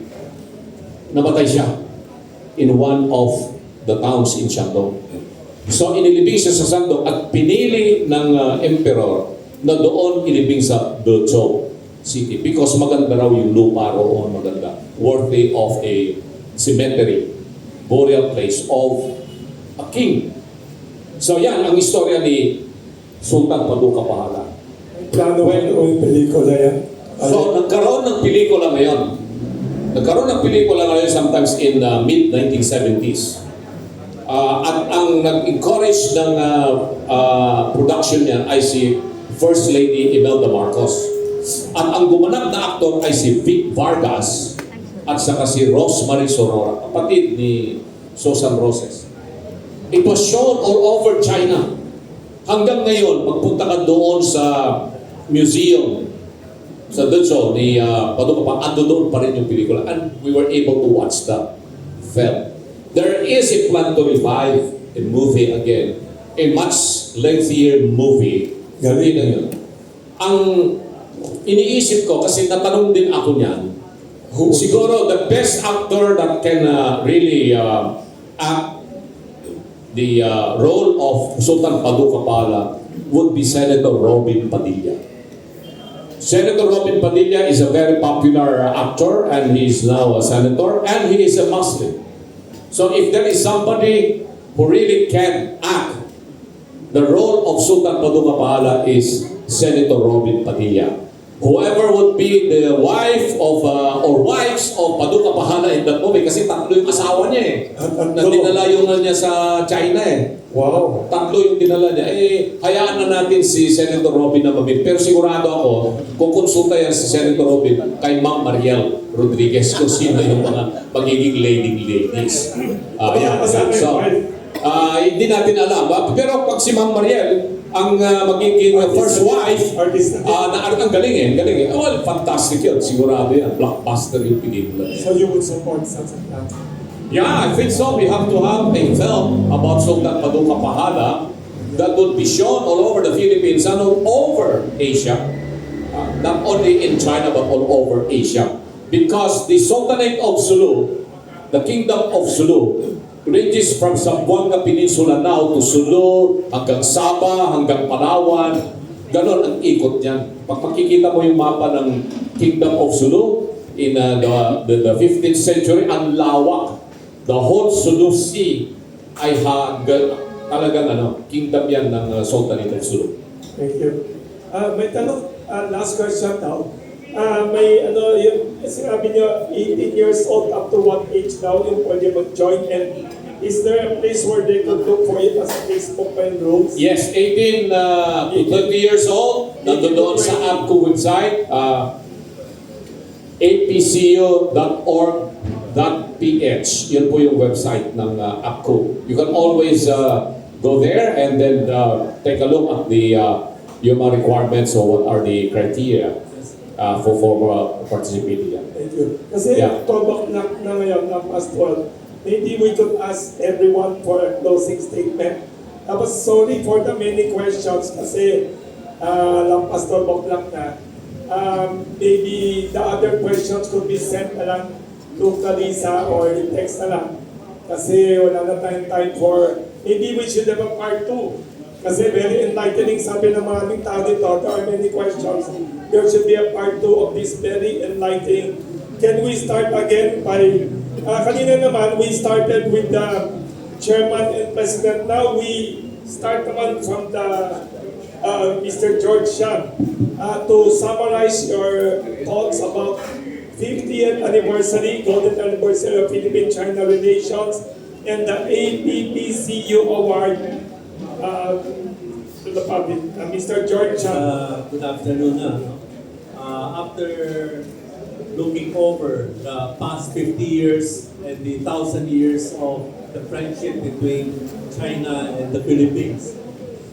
Namatay siya in one of the towns in Shandong. So inilibing siya sa Shandong at pinili ng emperor na doon ilibing sa Dezhou City because maganda raw yung lupa roon, maganda, worthy of a cemetery, burial place of a king. So yan ang istorya ni Sultan Paduka Pahala. Plano yung pelikula yan? So nagkaroon ng pelikula ngayon. Sometimes in the mid-1970s. At ang nag-encourage ng production niya ay si First Lady Imelda Marcos. At ang gumanap na aktor ay si Vic Vargas at saka si Rosemary Sorora, kapatid ni Susan Roses. It was shown all over China. Hanggang ngayon, magpunta ka doon sa museum sa Dutso ni Paduka pa, ando doon pa rin yung pelikula. And we were able to watch the film. There is a plan to revive a movie again. A much lengthier movie. Gabi na yun. Ang iniisip ko, kasi natanong din ako niyan, siguro the best actor that can really act the role of Sultan Paduka Pala would be Senator Robin Padilla. Senator Robin Padilla is a very popular actor and he is now a senator and he is a Muslim. So if there is somebody who really can act the role of Sultan Paduka Pala is Senator Robin Padilla. Whoever would be the wife of or wives of Paduka Pala in that movie, kasi tatlo yung asawa niya eh. Na dinala yung niya sa China eh. Wow. Tatlo yung dinala niya. Eh, hayaan na natin si Senator Robin na mamit. Pero sigurado ako, kung konsulta yan si Senator Robin kay Ma'am Mariel Rodriguez kung sino yung mga magiging leading ladies. Yan. So, hindi natin alam. Pero pag si Ma'am Mariel, ang magiging first wife, ang galing eh, galing eh. Well, fantastic yun. Sigurado yan. Blockbuster yung pelikula. So you would support such a plan? Yeah, I think so. We have to have a film about Sultan Paduka Pahala that would be shown all over the Philippines and all over Asia. Not only in China, but all over Asia. Because the Sultanate of Sulu, the Kingdom of Sulu, ranges from Zamboanga Peninsula now to Sulu, hanggang Sabah, hanggang Palawan. Ganon ang ikot niyan. Pag makikita mo yung mapa ng Kingdom of Sulu in the 15th century, ang lawak. The whole Sulu Sea ay talagang kingdom yan ng Sultanate of Sulu. Thank you. May tanong, last question now. May yung sinabi niyo, 18 years old up to what age now yung pwede mag-join, and is there a place where they could look for it as a Facebook rules? Yes, 18 to 20 years old, nandoon sa APCO website, apcu.org.ph. Yun po yung website ng APCO. You can always go there and then take a look at the yung mga requirements or what are the criteria for participating. Thank you. Kasi 12 o'clock na ngayon, na past 12, maybe we could ask everyone for a closing statement. Tapos sorry for the many questions kasi lampas 12 o'clock na. Maybe the other questions could be sent na lang to Kalisa or text na lang. Kasi wala na tayong time for, maybe we should have a part 2. Kasi very enlightening, sabi ng maraming tao dito, there are many questions. There should be a part 2 of this very enlightening. Can we start again by, kanina naman, we started with the chairman and president. Now we start naman from the Mr. George Sham to summarize your thoughts about 50th anniversary, golden anniversary of Philippine-China relations, and the APPCU award to the public. Mr. George Sham. Good afternoon. After looking over the past 50 years and the 1,000 years of the friendship between China and the Philippines,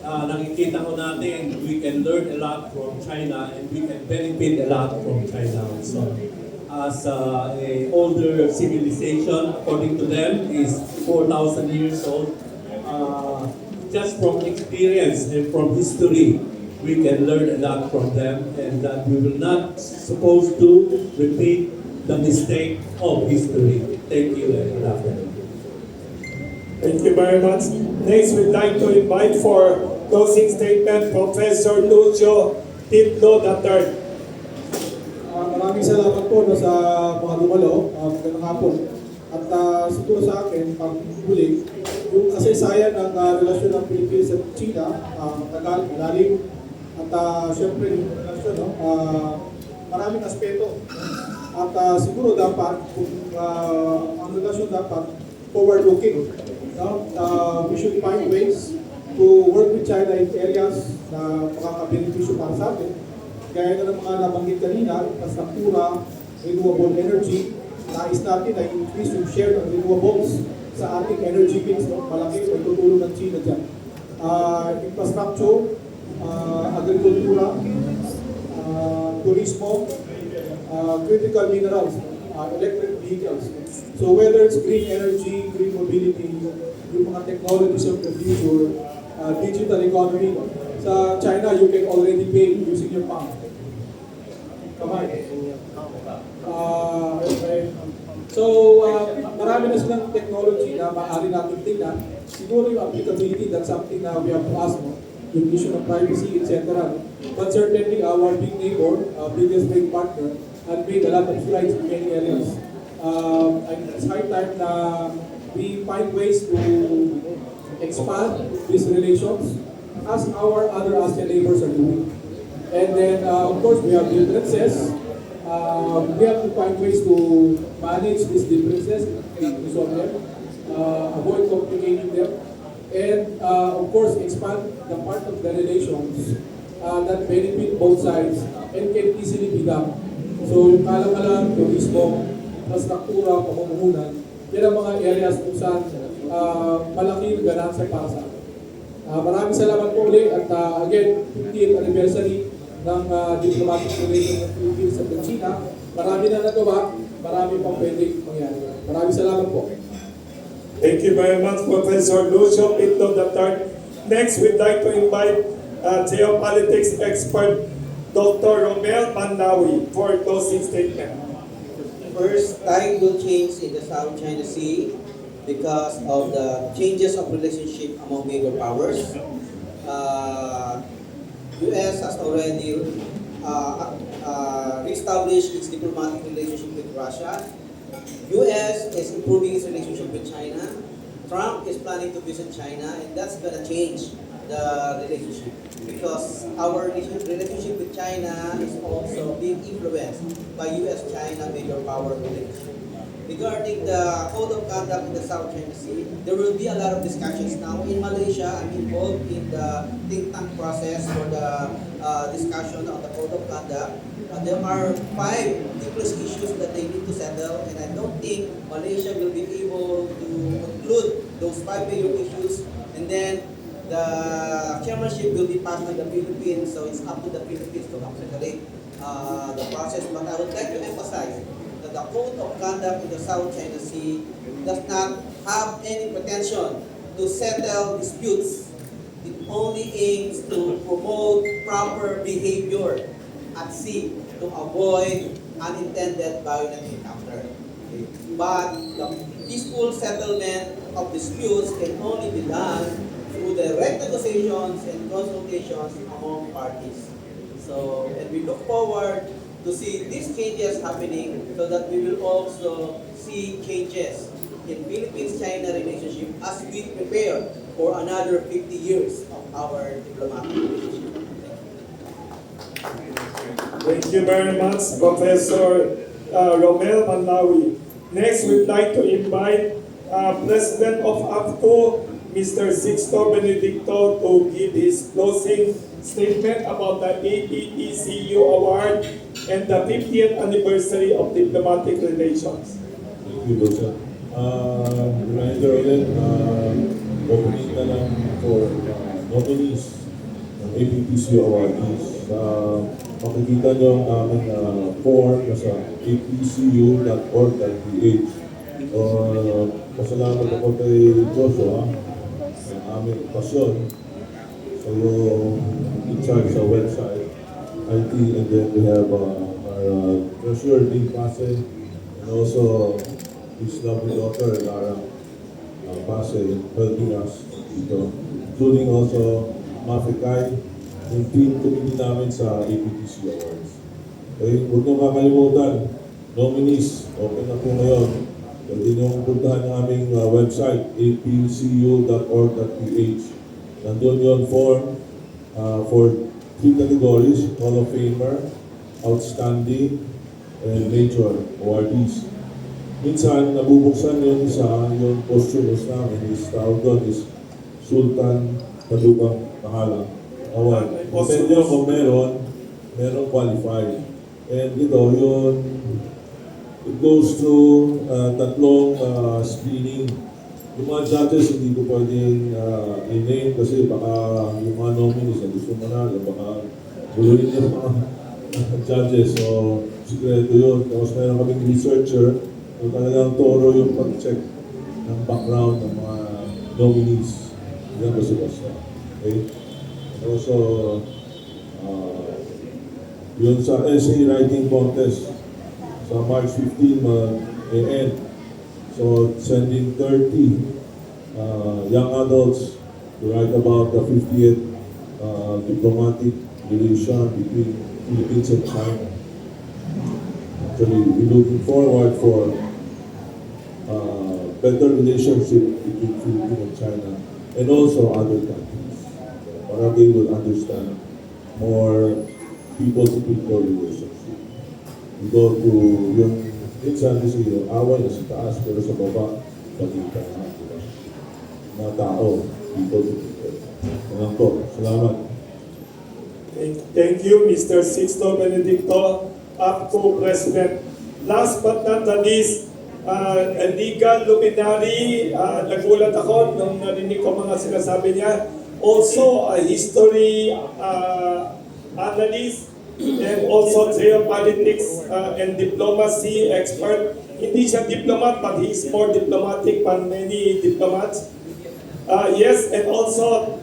nakikita ko natin we can learn a lot from China and we can benefit a lot from China also. As a older civilization, according to them, is 4,000 years old. Just from experience and from history, we can learn a lot from them, and that we will not supposed to repeat the mistake of history. Thank you and good afternoon. Thank you very much. Next, we'd like to invite for closing statement Professor Lucio Titlo III. Maraming salamat po sa mga dumalo, magandang hapon. At siguro sa akin, pag-huli, yung kasaysayan ng relasyon ng Pilipinas at China, matagal, malalim, at syempre yung relasyon, maraming aspeto. At siguro dapat, kung ang relasyon dapat forward-looking, we should find ways to work with China in areas na makakabenepisyo para sa atin. Gaya na ng mga nabanggit kanina, infrastruktura, renewable energy, nais natin na increase yung share ng renewables sa ating energy mix. Malaki ang tutulong ng China dyan. Infrastructure, agrikultura, turismo, critical minerals, electric vehicles. So whether it's green energy, green mobility, yung mga technologies of the future, digital economy. Sa China, you can already pay using your palm. Kamay. Okay. So, marami na silang technology na maaari natin tingnan. Siguro yung applicability, that's something na we have to ask, no? Yung issue ng privacy, etc. But certainly, our big neighbor, biggest big partner, had made a lot of strides in many areas. And it's high time na we find ways to expand these relations as our other ASEAN neighbors are doing. And then, of course, we have differences. We have to find ways to manage these differences, resolve them, avoid complicating them, and of course expand the part of the relations that benefit both sides and can easily be done. So yung kalang-kalang, turismo, infrastruktura, pamumuhunan, yan ang mga areas kung saan malaki yung ganansa para sa atin. Maraming salamat po ulit at again, 50th anniversary ng diplomatic relations ng Philippines at China. Marami na nagawa, marami pang pwedeng mangyari. Maraming salamat po. Thank you very much, Professor Lucio Pinto III. Next, we'd like to invite geopolitics expert Dr. Romel Manlawi for closing statement. First, tide will change in the South China Sea because of the changes of relationship among major powers. U.S. has already reestablished its diplomatic relationship with Russia. U.S. is improving its relationship with China. Trump is planning to visit China, and that's going to change the relationship because our relationship with China is also being influenced by U.S.-China major power relationship. Regarding the code of conduct in the South China Sea, there will be a lot of discussions now. In Malaysia, I'm involved in the think tank process for the discussion on the code of conduct. There are 5 ticklish issues that they need to settle, and I don't think Malaysia will be able to conclude those 5 major issues, and then the chairmanship will be passed on the Philippines, so it's up to the Philippines to accelerate the process. But I would like to emphasize that the code of conduct in the South China Sea does not have any pretension to settle disputes. It only aims to promote proper behavior at sea to avoid unintended violent encounter. Okay. But the peaceful settlement of disputes can only be done through direct negotiations and consultations among parties. So, and we look forward to see these changes happening so that we will also see changes in Philippines-China relationship as we prepare for another 50 years of our diplomatic relationship. Thank you very much, Professor Romel Manlawi. Next, we'd like to invite President of APCO, Mr. Sixto Benedicto, to give his closing statement about the APECU Award and the 50th anniversary of diplomatic relations. Thank you, Butch. Reminder ulit, opening na lang for nominees ng APPCU awardees. Makikita nyo ang aming form sa apcu.org.ph. Pasalamat ako kay Joshua sa aming pasyon. So, in charge sa website, IT, and then we have our treasurer, Dean Pase, and also his lovely daughter, Lara Pase, helping us dito, including also Mafikay, yung team committee namin sa APTC Awards. Okay, huwag nyo kakalimutan, nominees, open na po ngayon. Pwede nyo puntahan ng aming website, apcu.org.ph. Nandun yun form for 3 categories, Hall of Famer, Outstanding, and Major awardees. Minsan, nabubuksan yung isa, yung posthumous namin, is tawag doon is Sultan Padubang Kahala Award. Depende kung meron qualified. And ito, yun, it goes to tatlong screening. Yung mga judges, hindi ko pwedeng i-name kasi baka yung mga nominees na gusto manalo, baka guluhin niyo mga judges. So, sikreto yun. Tapos meron kaming researcher. So, talagang toro yung pag-check ng background ng mga nominees. Hindi na basta-basta. Okay? Also, yun sa essay writing contest sa March 15 end. So, sending 30 young adults to write about the 50th diplomatic relation between Philippines and China. Actually, we're looking forward for better relationship between Philippines and China and also other countries. Para they will understand more people-to-people relationship. We go to yung minsan kasi yung away na sa taas pero sa baba, balita na. Diba? Mga tao, people-to-people. Yan po. Salamat. Thank you, Mr. Sixto Benedicto, APCO President. Last but not the least, a legal luminary, nagulat ako nung narinig ko mga sinasabi niya. Also, a history analyst and also geopolitics and diplomacy expert. Hindi siya diplomat, but he's more diplomatic than many diplomats. Yes, and also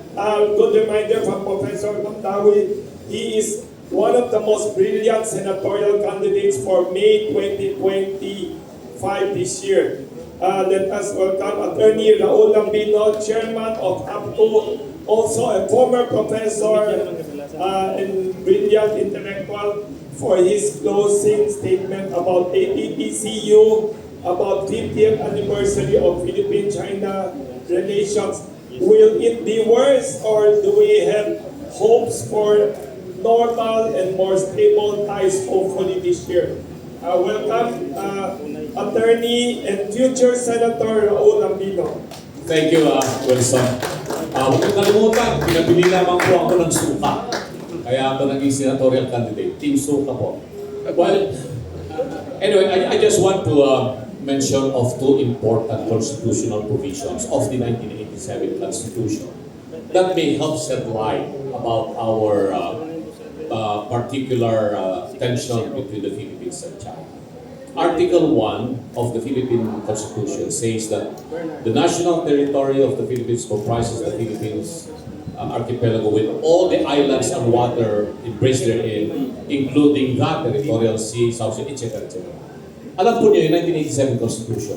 good reminder from Professor Namdawi, he is one of the most brilliant senatorial candidates for May 2025 this year. Let us welcome Attorney Raul Lambino, Chairman of APCO, also a former professor and brilliant intellectual, for his closing statement about APPCU, about 50th anniversary of Philippine-China relations. Will it be worse, or do we have hopes for normal and more stable ties hopefully this year? Welcome, Attorney and future Senator Raul Lambino. Thank you, Wilson. Huwag kang kalimutan, pinabili lamang po ako ng suka. Kaya ako naging senatorial candidate. Team Suka po. Well, anyway, I just want to mention of two important constitutional provisions of the 1987 Constitution that may help shed light about our particular tension between the Philippines and China. Article 1 of the Philippine Constitution says that the national territory of the Philippines comprises the Philippines archipelago with all the islands and water embraced therein, including the territorial sea, South Sea, etc. etc. Alam po niyo yung 1987 Constitution.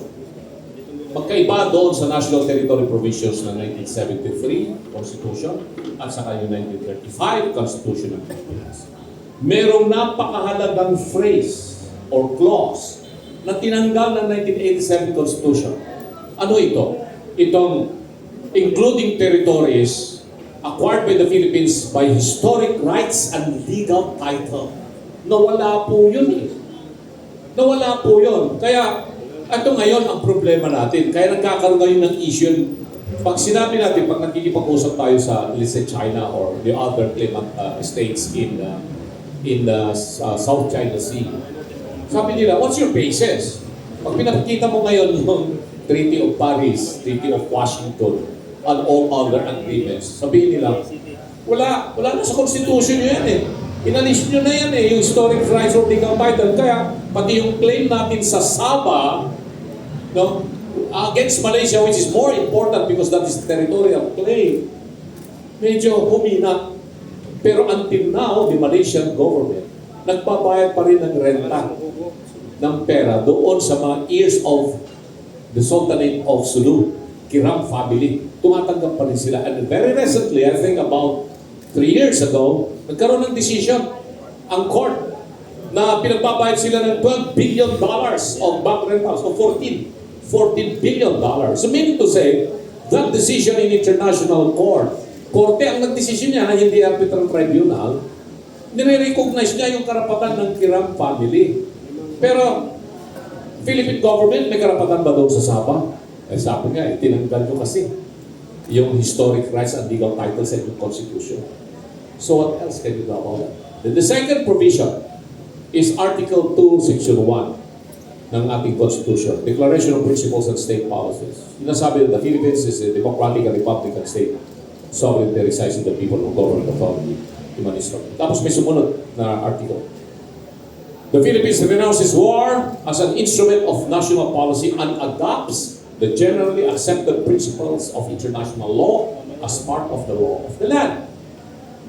Magkaiba doon sa National Territory Provisions ng 1973 Constitution at saka yung 1935 Constitution ng Philippines. Merong napakahalagang phrase or clause na tinanggal ng 1987 Constitution. Ano ito? Itong including territories acquired by the Philippines by historic rights and legal title. Nawala po yun eh. Nawala po yun. Kaya, ito ngayon ang problema natin. Kaya nagkakaroon ngayon ng issue. Pag sinabi natin, pag nakikipag-usap tayo sa, let's say, China or the other claimant states in the South China Sea, sabi nila, what's your basis? Pag pinakita mo ngayon yung Treaty of Paris, Treaty of Washington, and all other agreements, sabihin nila, wala na sa Constitution nyo yan eh. Inalis nyo na yan eh, yung historic rights of legal title. Kaya, pati yung claim natin sa Sabah, no, against Malaysia, which is more important because that is territorial claim, medyo humina. Pero until now, the Malaysian government, nagbabayad pa rin ng renta ng pera doon sa mga heirs of the Sultanate of Sulu, Kiram family. Tumatanggap pa rin sila. And very recently, I think about 3 years ago, nagkaroon ng decision ang court na pinagbabayad sila ng $12 billion of back rentals, o $14 billion. So meaning to say, that decision in international court, korte ang nagdesisyon niya, hindi arbitral tribunal, nire-recognize niya yung karapatan ng Kiram family. Pero, Philippine government, may karapatan ba doon sa Sabah? Eh sabi nga, tinanggal nyo kasi yung historic rights and legal titles sa yung Constitution. So what else can you do about that? Then the second provision is Article 2, Section 1 ng ating Constitution, Declaration of Principles and State Policies. Sinasabi na the Philippines is a democratic and republican state. Sovereignty resides in the people who govern the authority. Tapos may sumunod na article. The Philippines renounces war as an instrument of national policy and adopts the generally accepted principles of international law as part of the law of the land.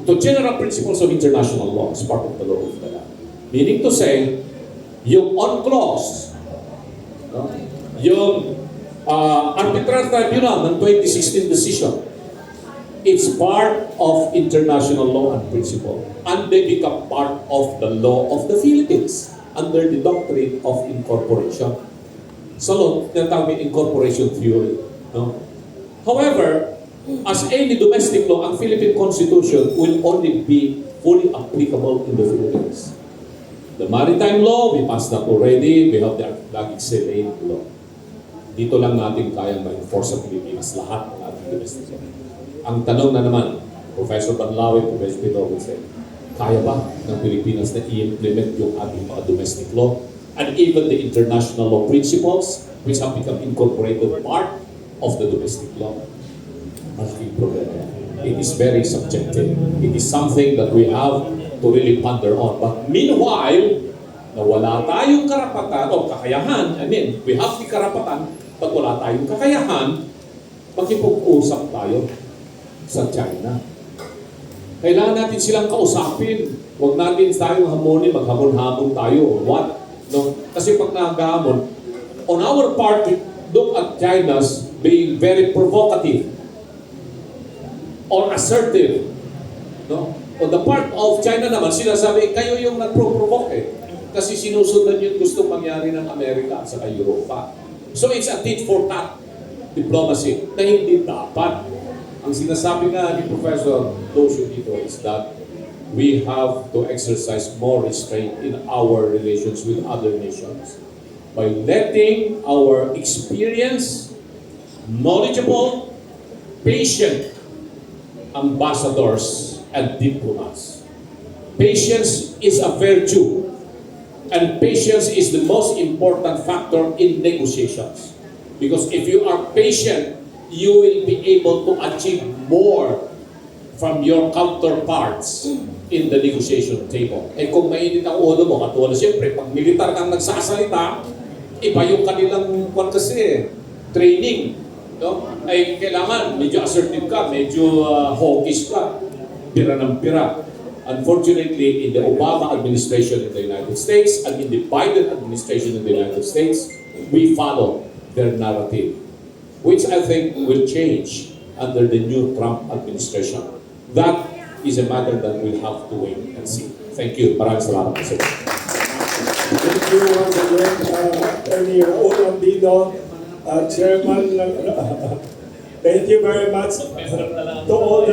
The general principles of international law as part of the law of the land. Meaning to say, yung on clause, no? Yung arbitral tribunal ng 2016 decision, it's part of international law and principle. And they become part of the law of the Philippines under the doctrine of incorporation. So, tinatawag incorporation theory. No? However, as any domestic law, ang Philippine Constitution will only be fully applicable in the Philippines. The maritime law, we passed that already. We have the DZXL law. Dito lang natin kayang ma-enforce sa Pilipinas lahat ng ating domestic law. Ang tanong na naman, Professor Banlawe, Professor Pinoy said, kaya ba ng Pilipinas na i-implement yung ating mga domestic law and even the international law principles which have become incorporated part of the domestic law? Malaking problema. It is very subjective. It is something that we have to really ponder on. But meanwhile, na wala tayong karapatan o kakayahan, we have the karapatan, pag wala tayong kakayahan, makipag-usap tayo sa China. Kailangan natin silang kausapin. Huwag natin tayong hamonin, maghamon-hamon tayo. What? No? Kasi pag naghamon, on our part, we look at China's being very provocative or assertive. No? On the part of China naman, sinasabi, kayo yung nagpro-provoke eh. Kasi sinusundan yung gusto mangyari ng Amerika at saka Europa. So it's a tit for tat diplomacy na hindi dapat. Ang sinasabi nga ni Professor Larouche dito is that we have to exercise more restraint in our relations with other nations by letting our experienced, knowledgeable, patient ambassadors and diplomats. Patience is a virtue, and patience is the most important factor in negotiations. Because if you are patient, you will be able to achieve more from your counterparts in the negotiation table. Eh kung mainit ang ulo mo, katulad siyempre, pag militar kang nagsasalita, iba yung kanilang training. No? Ay kailangan, medyo assertive ka, medyo hawkish ka, pira ng pira. Unfortunately, in the Obama administration in the United States and in the Biden administration in the United States, we follow their narrative, which I think will change under the new Trump administration. That is a matter that we'll have to wait and see. Thank you. Maraming salamat. Thank you once again, Attorney Raul Andino, Chairman. Thank you very much to all the